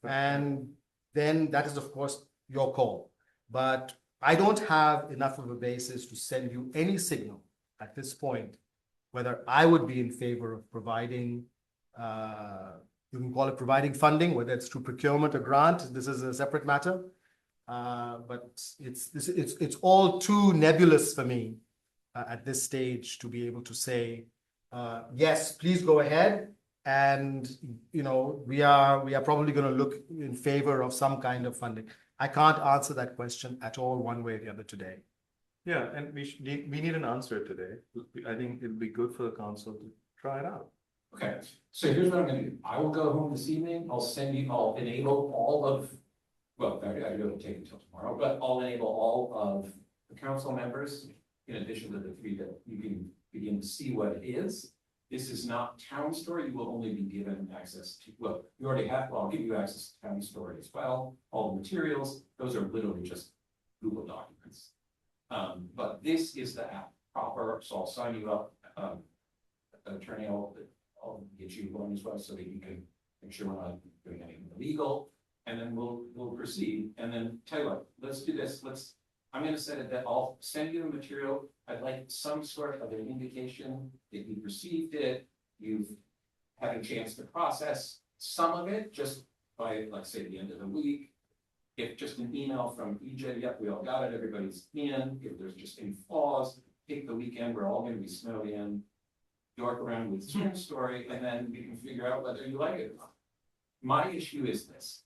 and then that is of course your call. But I don't have enough of a basis to send you any signal at this point, whether I would be in favor of providing, you can call it providing funding, whether it's through procurement or grant, this is a separate matter. But it's all too nebulous for me at this stage to be able to say, yes, please go ahead. And, we are probably going to look in favor of some kind of funding. I can't answer that question at all one way or the other today. Yeah, and we need an answer today. I think it'll be good for the council to try it out. Okay, so here's what I'm gonna do. I will go home this evening. I'll enable all of, well, it'll take until tomorrow, but I'll enable all of the council members, in addition to the 3 that you can begin to see what it is. This is not Town Story. You will only be given access to, well, you already have, well, I'll give you access to Town Story as well. All the materials, those are literally just Google documents. But this is the app proper, so I'll sign you up, attorney, I'll get you one as well, so that you can make sure we're not doing anything illegal. And then we'll proceed, and then tell you what, let's do this, I'm gonna set it that I'll send you the material. I'd like some sort of an indication that you've received it, you've had a chance to process some of it, just by, like, say, the end of the week. If just an email from EJ, yep, we all got it, everybody's in. If there's just any flaws, take the weekend, we're all gonna be snowed in. York around with Swim Story, and then we can figure out whether you like it or not. My issue is this: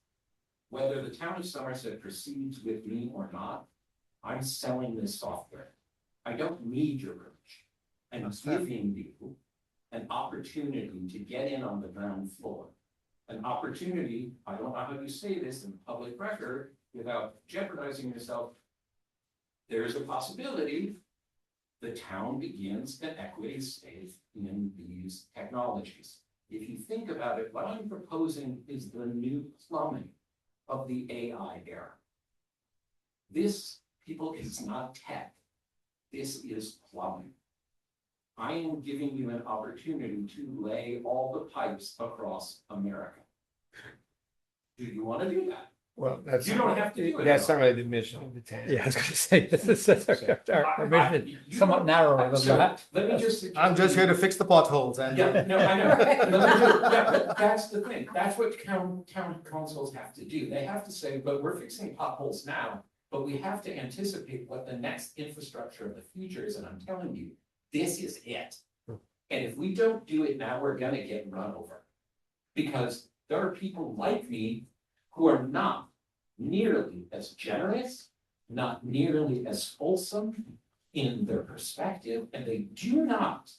whether the town of Somerset proceeds with me or not, I'm selling this software. I don't need your permission. I'm giving you an opportunity to get in on the ground floor. An opportunity, I don't know how you say this in public record without jeopardizing yourself. There is a possibility the town begins an equity stake in these technologies. If you think about it, what I'm proposing is the new plumbing of the AI era. This, people, is not tech. This is plumbing. I am giving you an opportunity to lay all the pipes across America. Do you want to do that? Well, that's. You don't have to do it. That's not really the mission of the town. Yeah, I was gonna say, this is our mission You is somewhat don't- narrower than So, that. let me just. I'm just here to fix the potholes and. Yeah, no, I know. Yeah, but that's the thing. That's what town councils have to do. They have to say, but we're fixing potholes now, but we have to anticipate what the next infrastructure of the future is, and I'm telling you, this is it. And if we don't do it now, we're gonna get run over. Because there are people like me who are not nearly as generous, not nearly as fulsome in their perspective, and they do not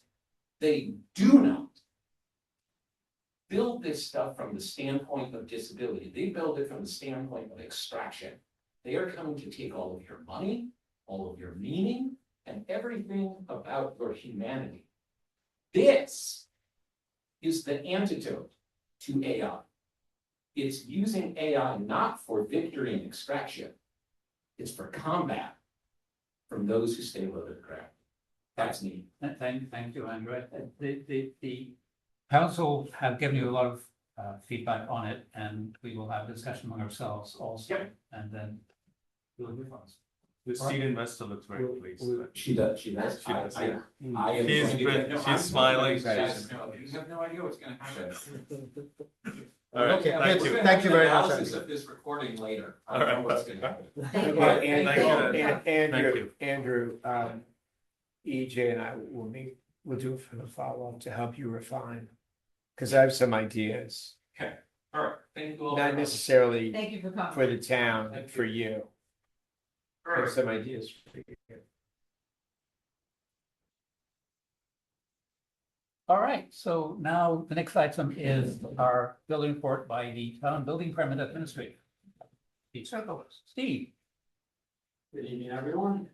build this stuff from the standpoint of disability. They build it from the standpoint of extraction. They are coming to take all of your money, all of your meaning, and everything about your humanity. This is the antidote to AI. It's using AI not for victory and extraction. It's for combat from those who stay low to the ground. That's neat. Thank you, Andrew. The council have given you a lot of feedback on it, and we will have a discussion among ourselves also. Yep. And then we'll move on. The seed investor looks very pleased. She does, she does. She does, yeah. I am. She's going to been- get- no, she's I'm smiling. guys, no, You have no idea what's gonna happen. All right, Okay, thank We're you. gonna Thank have you an very much, analysis Andrew. of this recording later. I All don't know right. what's gonna happen. Thank you. Well, Thank you. Andrew, EJ and I will meet, we'll do a follow-up to help you refine. Because I have some ideas, All right, thank you all. not very much. necessarily Thank you for coming. for the town, but for you. All I have right. some ideas for you. All right, so now the next item is our building report by the town building permit administrator. Steve. Good evening, everyone.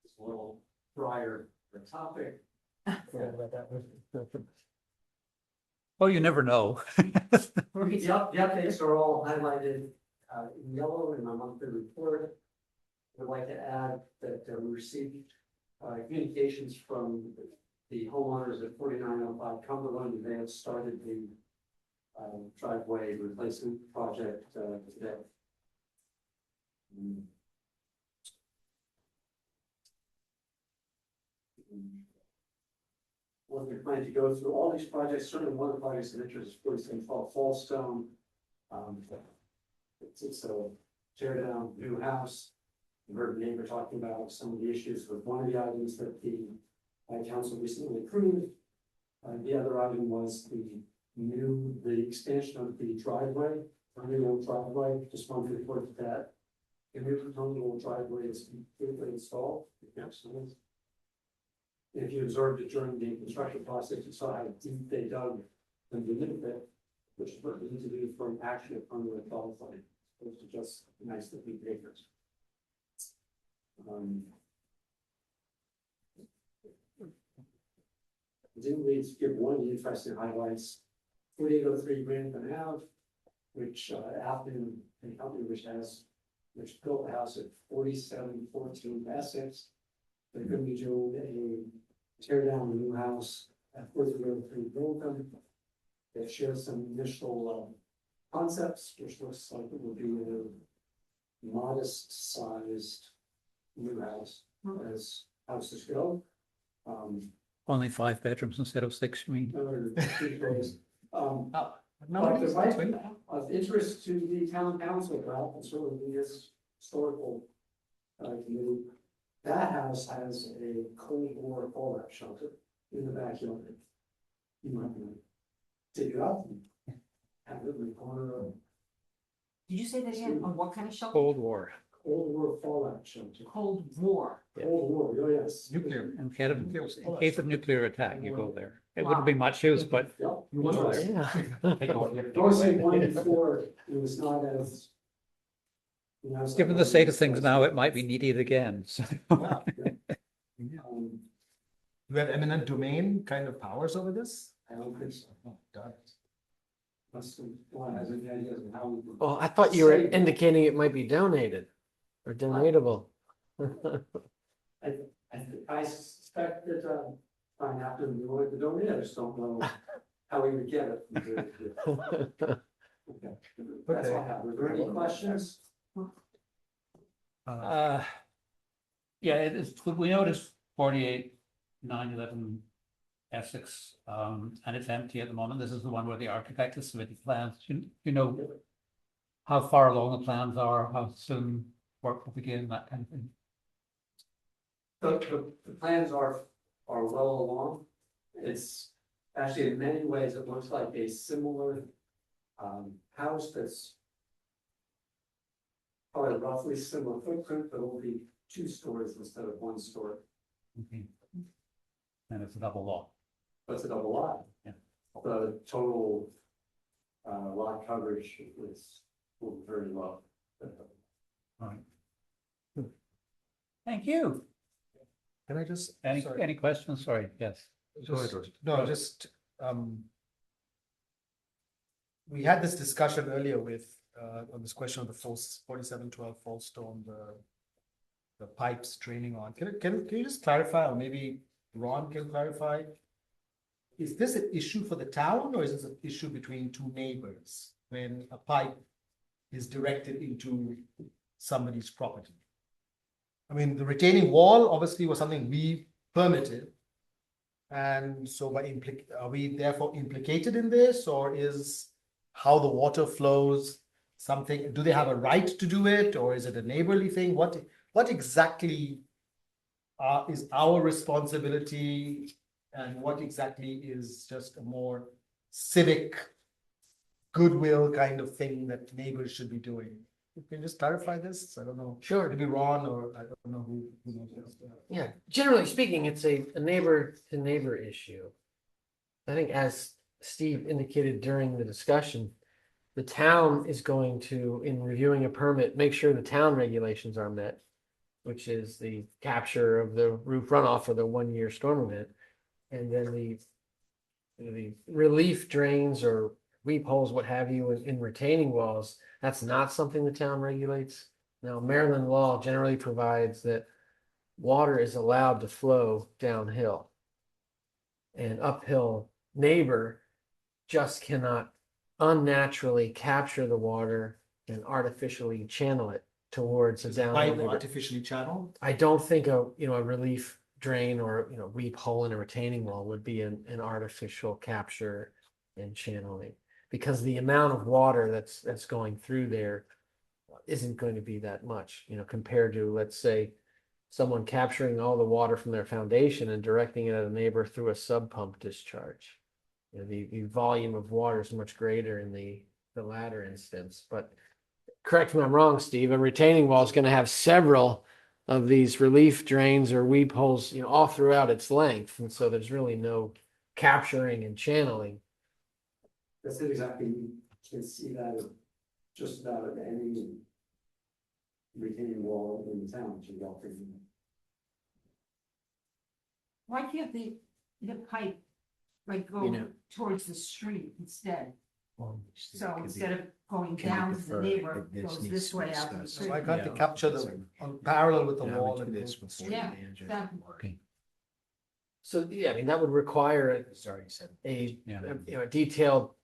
It's a little prior to the topic. Oh, you never know. The updates are all highlighted in yellow in my monthly report. I'd like to add that we received communications from the homeowners at 4905 Cumberland, and they have started the driveway replacement project today. Well, we plan to go through all these projects. Certainly one of the projects of interest is 4712 Fallstone. It's a tear down new house. We heard the neighbor talking about some of the issues with one of the items that the council recently approved. The other item was the expansion of the driveway, a new driveway. Just wanted to report that the new rectangular driveway is completely installed. Excellent. If you observed it during the construction process, you saw how deep they dug underneath it, which is what we need to do for an actual permanent qualifying, opposed to just nice looking papers. Didn't we give one of the interesting highlights, 4803 Grantham Ave, which Afton and company which built a house at 4714 Essex. They're going to be doing a tear down the new house at 4303 Grantham. They've shared some initial concepts, which looks like it will be a modest sized new house as houses go. Only 5 bedrooms instead of 6, you mean? But the right of interest to the town council, Ralph, and certainly this historical committee, that house has a Cold War fallout shelter in the backyard. You might want to dig it up and have it in the corner of Did you say that again? On what kind of shelter? Cold War. Cold War fallout shelter. Cold War. Cold War, oh yes. Nuclear. In case of nuclear attack, you go there. It wouldn't be much use, but Yep. You want to- Yeah. Don't say one before, it was not as. given the state of things now, it might be needed again. So. Um, You have eminent domain kind of powers over this? I don't think so. Oh, darn it. Unless one has any ideas of how we would. Well, I thought you were indicating it might be donated or donatable. I suspect that, I have to do it, the donors don't know how we would get it. Okay. That's all I have. Were there any questions? Yeah, it is, we noticed 48,911 Essex, and it's empty at the moment. This is the one where the architect has submitted plans. You know how far along the plans are, how soon work will begin, that kind of thing. The plans are well along. It's actually in many ways, it looks like a similar house that's probably roughly similar footprint, but it'll be 2 stories instead of 1 story. Okay. And it's a double lot. But it's a double lot. Yeah. The total lot coverage is very low. All right. Thank you. Can I just? Any sorry. questions? Sorry, yes. Just- No, just, we had this discussion earlier with, on this question of the 4712 Fallstone, the pipes draining on. Can you just clarify, or maybe Ron can clarify? Is this an issue for the town, or is this an issue between two neighbors when a pipe is directed into somebody's property? I mean, the retaining wall obviously was something we permitted. And so are we therefore implicated in this, or is how the water flows something, do they have a right to do it, or is it a neighborly thing? What exactly is our responsibility, and what exactly is just a more civic goodwill kind of thing that neighbors should be doing? You can just clarify this? I don't know. Sure. Maybe Ron, or I don't know who knows this. Yeah, generally speaking, it's a neighbor to neighbor issue. I think as Steve indicated during the discussion, the town is going to, in reviewing a permit, make sure the town regulations are met, which is the capture of the roof runoff for the 1-year storm event. And then the relief drains or weep holes, what have you, in retaining walls, that's not something the town regulates. Now, Maryland law generally provides that water is allowed to flow downhill. An uphill neighbor just cannot unnaturally capture the water and artificially channel it towards a Pipe downhill neighbor. artificially channeled? I don't think a relief drain or weep hole in a retaining wall would be an artificial capture and channeling, because the amount of water that's going through there isn't going to be that much, compared to, let's say, someone capturing all the water from their foundation and directing it at a neighbor through a sub pump discharge. The volume of water is much greater in the latter instance. But correct me if I'm wrong, Steve, a retaining wall is going to have several of these relief drains or weep holes, all throughout its length, and so there's really no capturing and channeling. That's it exactly, you can see that just about at any retaining wall in the town, which is all pretty. Why can't the pipe like go towards the street instead? So instead of going down to the neighbor, it goes this way out to the So street. why can't they capture on parallel with the wall? And Yeah, exactly. So yeah, I mean, that would require a detailed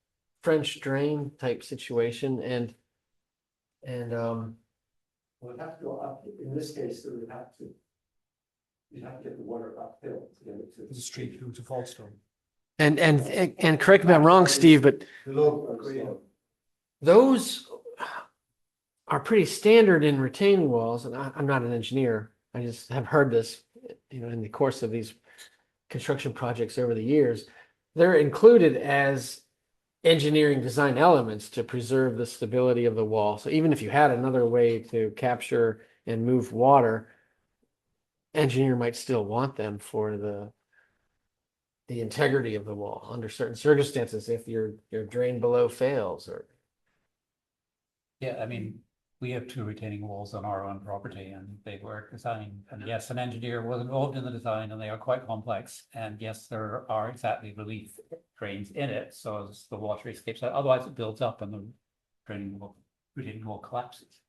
French drain type situation, and Well, it'd have to go up, in this case, it would have to. You'd have to get the water uphill to get it to. the street to Fallstone. and correct me if I'm wrong, Steve, but those are pretty standard in retaining walls, and I'm not an engineer. I just have heard this, in the course of these construction projects over the years. They're included as engineering design elements to preserve the stability of the wall. So even if you had another way to capture and move water, engineer might still want them for the integrity of the wall under certain circumstances, if your drain below fails. Or Yeah, I mean, we have 2 retaining walls on our own property, and they were designed, and yes, an engineer was involved in the design, and they are quite complex. And yes, there are exactly relief drains in it, so as the water escapes out, otherwise it builds up and the retaining wall collapses.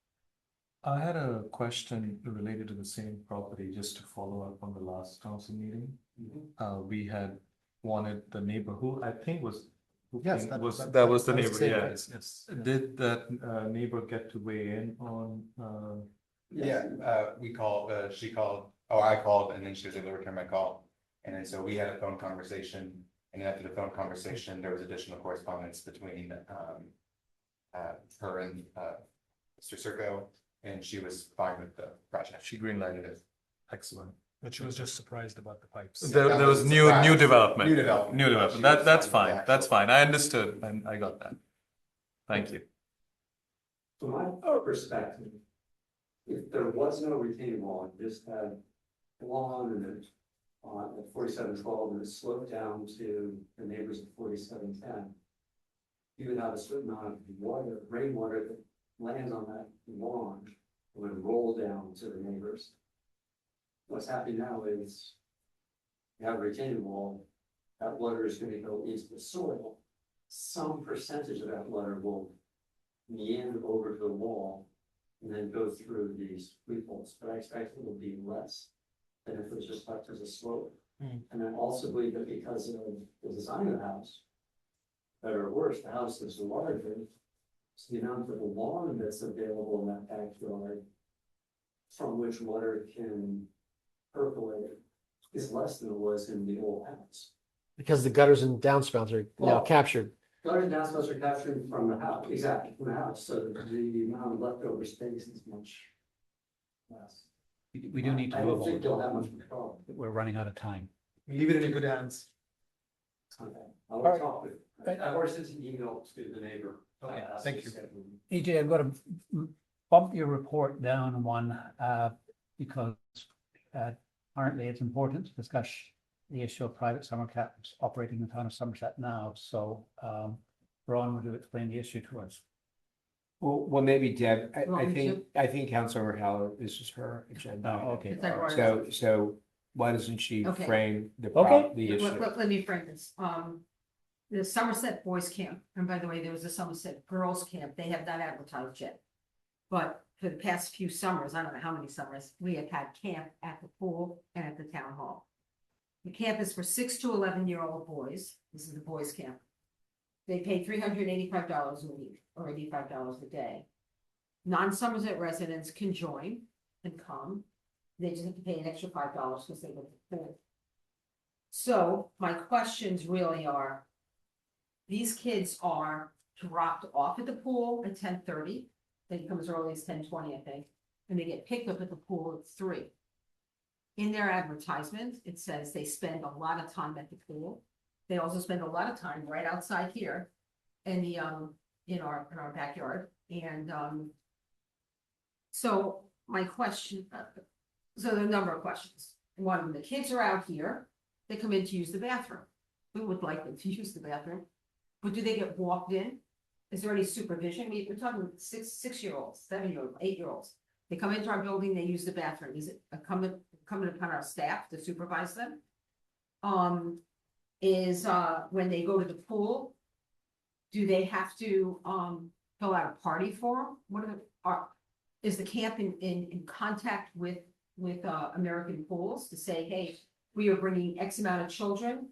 I had a question related to the same property, just to follow up on the last council meeting. We had wanted the neighbor who I think was. Yes, that was the that's neighbor, same yeah. case, yes. Did that neighbor get to weigh in on? We called, she called, I called, and then she was able to return my call. And then so we had a phone conversation, and after the phone conversation, there was additional correspondence between her and Mr. Circo, and she was fine with the project. She greenlighted it. Excellent. But she was just surprised about the pipes. There That was was a new surprise. development. New development. New development. She was That's fine with fine. the That's actual- fine. I understood and I got that. Thank you. From my perspective, if there was no retaining wall, and just had lawn and it on at 4712 and it sloped down to the neighbors at 4710, you would have a certain amount of water, rainwater that lands on that lawn, would roll down to the neighbors. What's happening now is you have a retaining wall, that water is gonna go into the soil. Some percentage of that water will meander over to the wall and then go through these weepholes, but I expect it will be less than if it was just left as a slope. Hmm. And I also believe that because of the design of the house, better or worse, the house is larger, so the amount of lawn that's available in that backyard from which water can percolate is less than it was in the old house. Because the gutters and downspouts are now Well- captured. Gutter and downspouts are captured from the house, exactly, from the house, so the amount of leftover space is much less. We do need to I move don't think on. they'll have much of a problem. We're running out of time. Leave it in good hands. Okay, I'll Alright. talk with, I've already sent an email to the neighbor. Okay, asking thank to you. schedule. EJ, I'm gonna bump your report down one, because apparently it's important to discuss the issue of private summer camps operating in the town of Somerset now, so, Ron, would you explain the issue to us? Well, maybe Deb, I Want me think Councilor Heller, this is her agenda. Oh, okay. Is that right? So why doesn't she Okay. frame the Okay. the issue? Let me frame this. The Somerset Boys Camp, and by the way, there was a Somerset Girls Camp. They have not advertised yet. But for the past few summers, I don't know how many summers, we have had camp at the pool and at the town hall. The camp is for 6 to 11-year-old boys. This is the boys' camp. They pay $385 a week or $85 a day. Non-Somerset residents can join and come. They just have to pay an extra $5 because they go to the pool. So my questions really are, these kids are dropped off at the pool at 10:30. They come as early as 10:20, I think, and they get picked up at the pool at 3. In their advertisement, it says they spend a lot of time at the pool. They also spend a lot of time right outside here in the in our backyard. And so my question, so there are a number of questions. One, the kids are out here, they come in to use the bathroom. We would like them to use the bathroom, but do they get walked in? Is there any supervision? We're talking 6-year-olds, 7-year-olds, 8-year-olds. They come into our building, they use the bathroom. Is it incumbent upon our staff to supervise them? When they go to the pool, do they have to fill out a party form? Is the camp in contact with American Pools to say, hey, we are bringing X amount of children,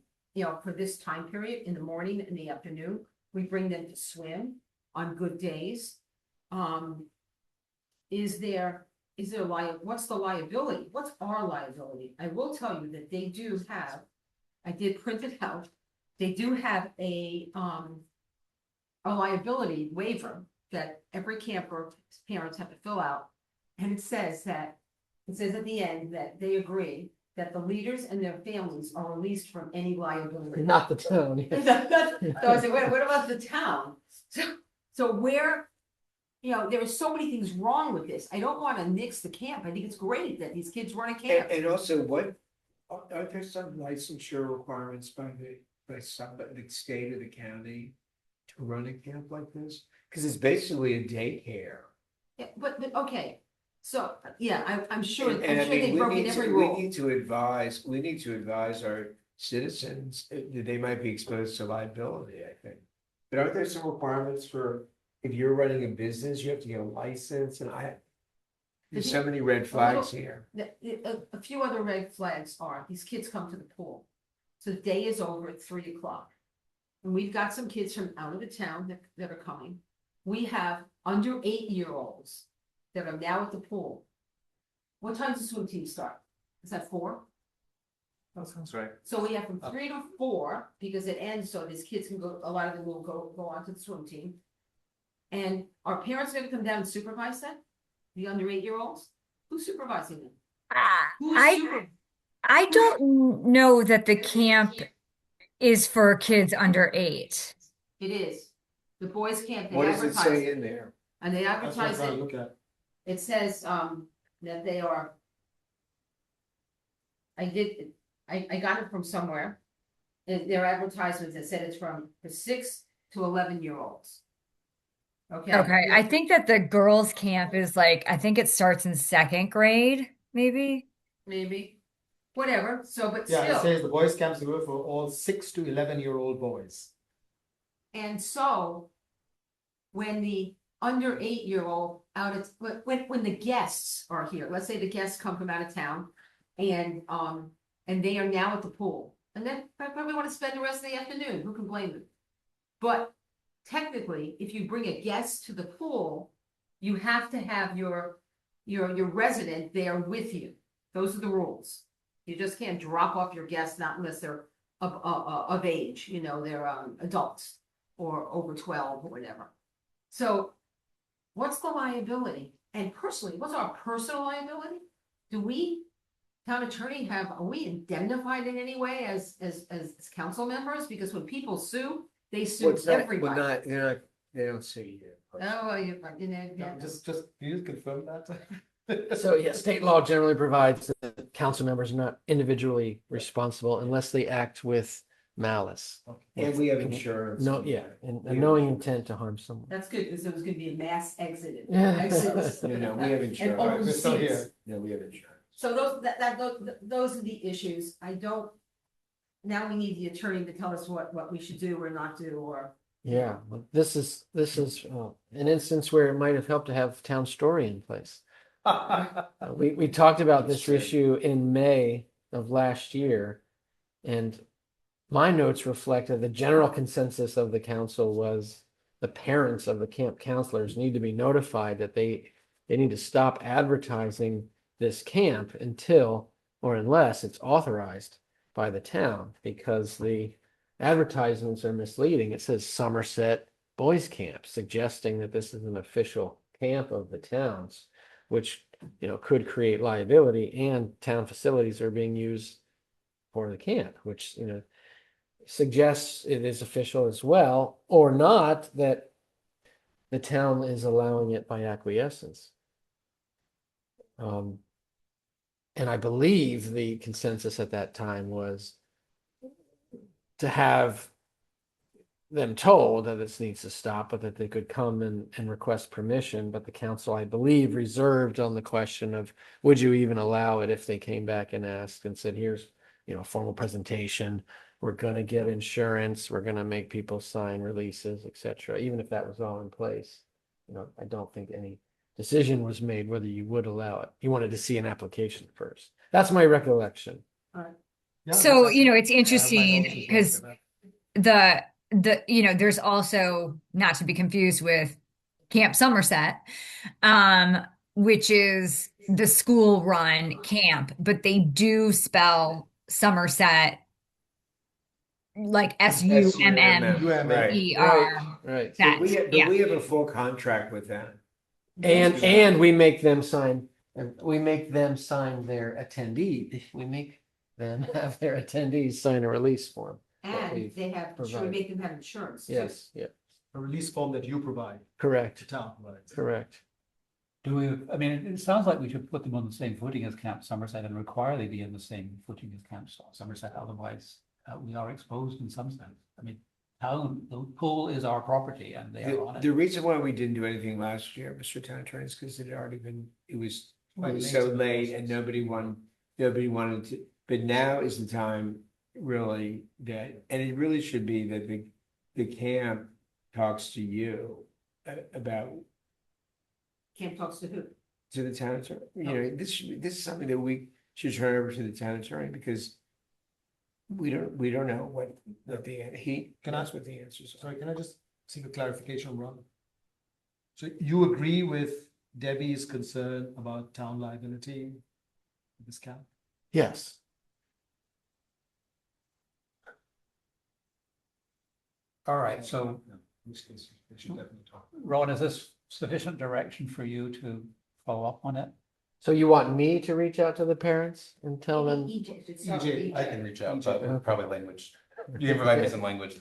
for this time period in the morning and the afternoon, we bring them to swim on good days. What's the liability? What's our liability? I will tell you that they do have, I did print it out. They do have a liability waiver that every camper parents have to fill out. And it says at the end that they agree that the leaders and their families are released from any liability. Not the town. Yeah. So I said, what about the town? So where, there are so many things wrong with this. I don't want to nix the camp. I think it's great that these kids run a camp. And also, are there some licensure requirements by the state or the county to run a camp like this? Because it's basically a daycare. Yeah, but okay, so, yeah, I'm sure, And I'm I sure mean, they've broken every we rule. need to advise our citizens that they might be exposed to liability, I think. But aren't there some requirements for, if you're running a business, you have to get a license, and there's so many red flags here. A few other red flags are, these kids come to the pool. So the day is over at 3 o'clock. And we've got some kids from out of the town that are coming. We have under 8-year-olds that are now at the pool. What time does the swim team start? Is that 4? That sounds right. So we have from 3 to 4, because it ends, so these kids can go, a lot of them will go on to the swim team. And are parents gonna come down and supervise them? The under 8-year-olds? Who's supervising them? I don't know that the camp is for kids under 8. It is. The boys camp, they What does it advertise say it, in there? and they That's what I'm advertise trying to it. look at. It says, that they are. I got it from somewhere. Their advertisements, it said it's for 6 to 11-year-olds. Okay. Okay, I think that the girls' camp is I think it starts in 2nd grade, maybe. Maybe. whatever, so, but Yeah, it still. says the boys camps are for all 6 to 11-year-old boys. And so when the under 8-year-old when the guests are here, let's say the guests come from out of town and they are now at the pool and then they probably want to spend the rest of the afternoon, who can blame them? But technically, if you bring a guest to the pool, you have to have your resident there with you. Those are the rules. You just can't drop off your guests, not unless they're of age, you know, they're adults or over 12 or whatever. So what's the liability? And personally, what's our personal liability? Do we, town attorney, are we indemnified in any way as council members? Because when people sue, they sue everybody. They don't sue you. Oh, you know, Yeah, just, you confirm that? So yeah, state law generally provides that council members are not individually responsible unless they act with malice. And we have insurance. No, yeah, and a knowing intent to harm someone. That's good, because there was gonna be a mass exodus. No, we have And insurance. open We're still seats. here. No, we have insurance. So those are the issues. Now we need the attorney to tell us what we should do or not do, or. Yeah, well, this is an instance where it might have helped to have town story in place. We talked about this issue in May of last year, and my notes reflect that the general consensus of the council was the parents of the camp counselors need to be notified that they need to stop advertising this camp until or unless it's authorized by the town, because the advertisements are misleading. It says Somerset Boys Camp, suggesting that this is an official camp of the towns, which, you know, could create liability, and town facilities are being used for the camp, which, you know, suggests it is official as well, or not, that the town is allowing it by acquiescence. And I believe the consensus at that time was to have them told that this needs to stop, but that they could come and request permission. But the council, I believe, reserved on the question of, would you even allow it, if they came back and asked and said, here's, you know, a formal presentation, we're gonna get insurance, we're gonna make people sign releases, etc. Even if that was all in place, you know, I don't think any decision was made whether you would allow it. You wanted to see an application first. That's my recollection. Yeah, So, that's- you know, it's I have my interesting notes as well because for that. you know, there's also, not to be confused with Camp Somerset, which is the school run camp, but they do spell Somerset like SUMMER. Right. That, But yeah. we have a full contract with them. And we make them sign their attendee. We make them have their attendees sign a release form. that And we've they should we provided. make them have insurance too? Yes, yeah, A release form that you provide, the correct, town provides. correct. Do we, I mean, it sounds like we should put them on the same footing as Camp Somerset and require they be in the same footing as Camp Somerset, otherwise we are exposed in some sense. I mean, the pool is our property and they are on The it. reason why we didn't do anything last year, Mr. Town Attorney, is because it had already been, it was so late and nobody wanted to, but now is the time really that, and it really should be that the camp talks to you about, Camp talks to who? to the town attorney. You know, this is something that we should turn over to the town attorney, because we don't know what he Can I- knows what the answers are. Sorry, can I just seek a clarification, Ron? So you agree with Debbie's concern about town liability? with This camp? Yes, All right, so In this case, they should definitely talk. Ron, is this sufficient direction for you to follow up on it? so you want me to reach out to the parents and tell them? Egypt, it's EJ, I can reach out, Okay. but probably language. You can provide me some language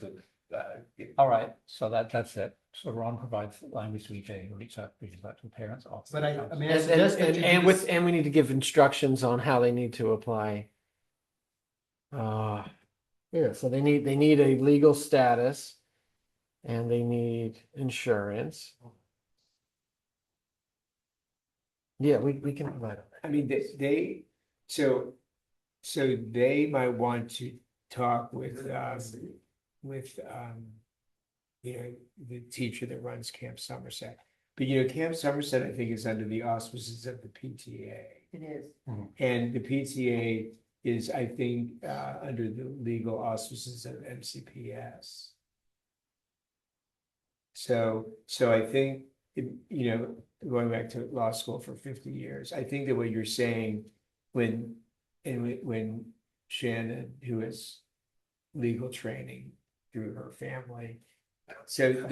that, All right, so that's it. So Ron provides language to EJ, who reaches out to the parents. But I mean, I And, suggest that you do this- and we need to give instructions on how they need to apply. Yeah, so they need a legal status. And they need insurance. Yeah, we can provide it. I mean, so So they might want to talk with, you know, the teacher that runs Camp Somerset. But you know, Camp Somerset, I think, is under the auspices of the PTA. It is. And the PTA is, I think, under the legal auspices of MCPS. So I think, you know, going back to law school for 50 years, I think that what you're saying when Shannon, who has legal training through her family. So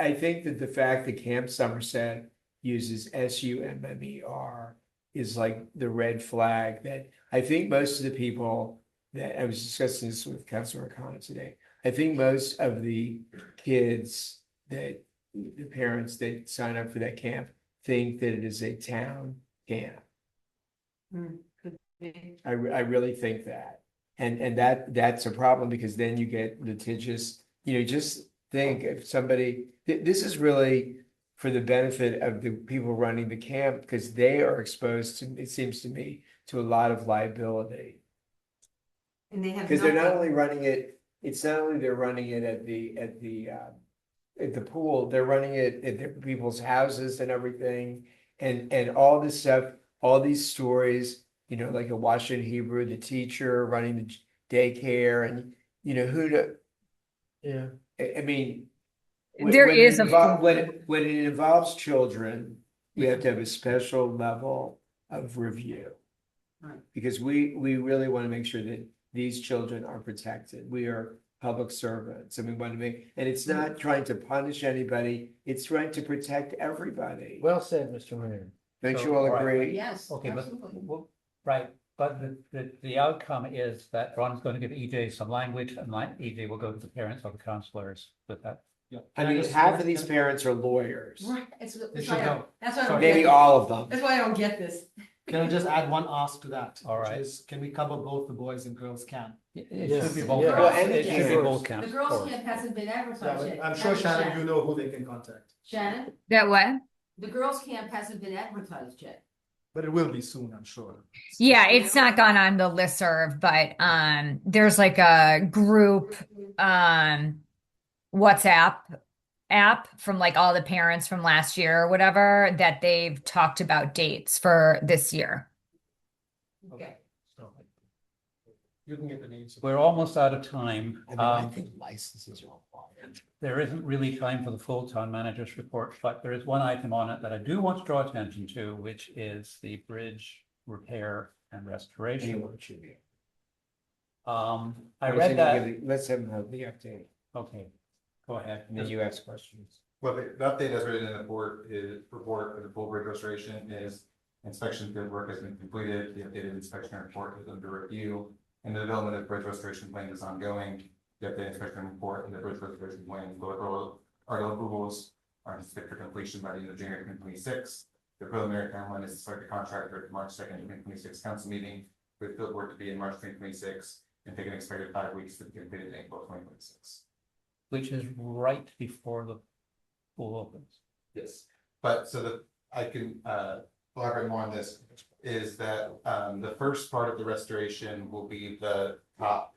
I think that the fact that Camp Somerset uses SUMMER is like the red flag that I think most of the people that I was discussing this with Councilor O'Connor today. I think most of the kids that the parents that sign up for that camp think that it is a town camp. Could be. I really think that. And that's a problem because then you get litigious, you know, just think if somebody, this is really for the benefit of the people running the camp because they are exposed to, it seems to me, to a lot of liability. And they have. Because they're not nothing. only running it, it's not only they're running it at the pool, they're running it at their people's houses and everything. And all this stuff, all these stories, you know, like a Washington Hebrew, the teacher running the daycare and, you know, Yeah. I mean. There when is it a invol- when it involves children, we have to have a special level of review. Right. Because we really want to make sure that these children are protected. We are public servants and we want to make, and it's not trying to punish anybody, it's trying to protect everybody. Well said, Mr. Mayor. Don't So, you all all right. agree? Yes. Okay, but, absolutely. well, right, but the outcome is that Ron's going to give EJ some language and EJ will go to the parents or the counselors with that. I mean, half of these parents are lawyers, Right, that's They should why I know. don't, that's why I don't maybe get all of them. That's why I don't get this. Can I just add one ask to that? All which right. is, can we cover both the boys and girls camp? It Yes. should be both. Yeah. Well, and It should be camps. both camps. The of girls' course. camp hasn't been advertised yet. I'm sure That's Shannon, you know who they can contact, Shannon, That what? the girls' camp hasn't been advertised yet. but it will be soon, I'm sure. Yeah, it's not gone on the listserv, but there's like a group WhatsApp app from like all the parents from last year or whatever that they've talked about dates for this year. Okay. So you can get the names. We're almost out of time. I mean, I think licenses are required. There isn't really time for the full town manager's report, but there is one item on it that I do want to draw attention to, which is the bridge repair and restoration. Anyone should be. I read that. Let's have them have the update, Okay, go ahead. and then you ask questions. Well, the update as written in the report for the full bridge restoration is inspection field work has been completed, the updated inspection report is under review, and the development of bridge restoration plan is ongoing. The updated inspection report and the bridge restoration plan, local approvals are anticipated for completion by the end of January 2026. The preliminary timeline is to start the contractor at March 2nd, 2026 council meeting, with field work to be in March 2026, and take an expected 5 weeks to be completed in April 2026. Which is right before the pool opens. Yes, but so that I can elaborate more on this, is that the first part of the restoration will be the top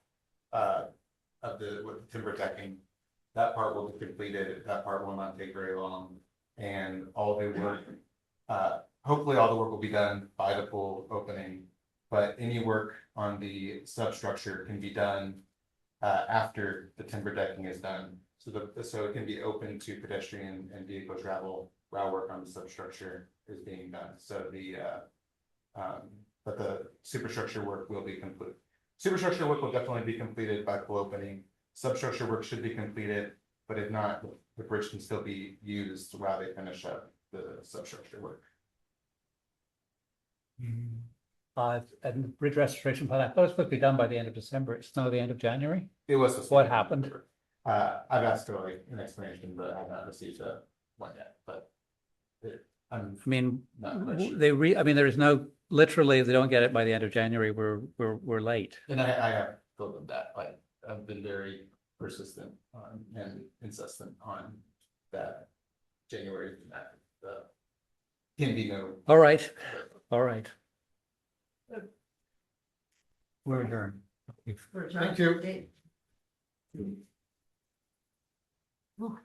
of with the timber decking. That part will be completed, that part will not take very long, and all the work, hopefully all the work will be done by the pool opening, but any work on the substructure can be done after the timber decking is done. So it can be open to pedestrian and vehicle travel while work on the substructure is being done. So but the superstructure work will be complete. Superstructure work will definitely be completed by pool opening. Substructure work should be completed, but if not, the bridge can still be used while they finish up the substructure work. And the bridge restoration plan, I thought it was supposed to be done by the end of December. It's now the end of January. It was. What happened? I've asked for like an explanation, but I have not received one yet, but I'm I mean, not quite sure. I mean, there is no, literally, if they don't get it by the end of January, we're late. And I have told them that, like, I've been very persistent on and insistent on that January, that can be no. All right, all right. We're adjourned. For Thank you. John.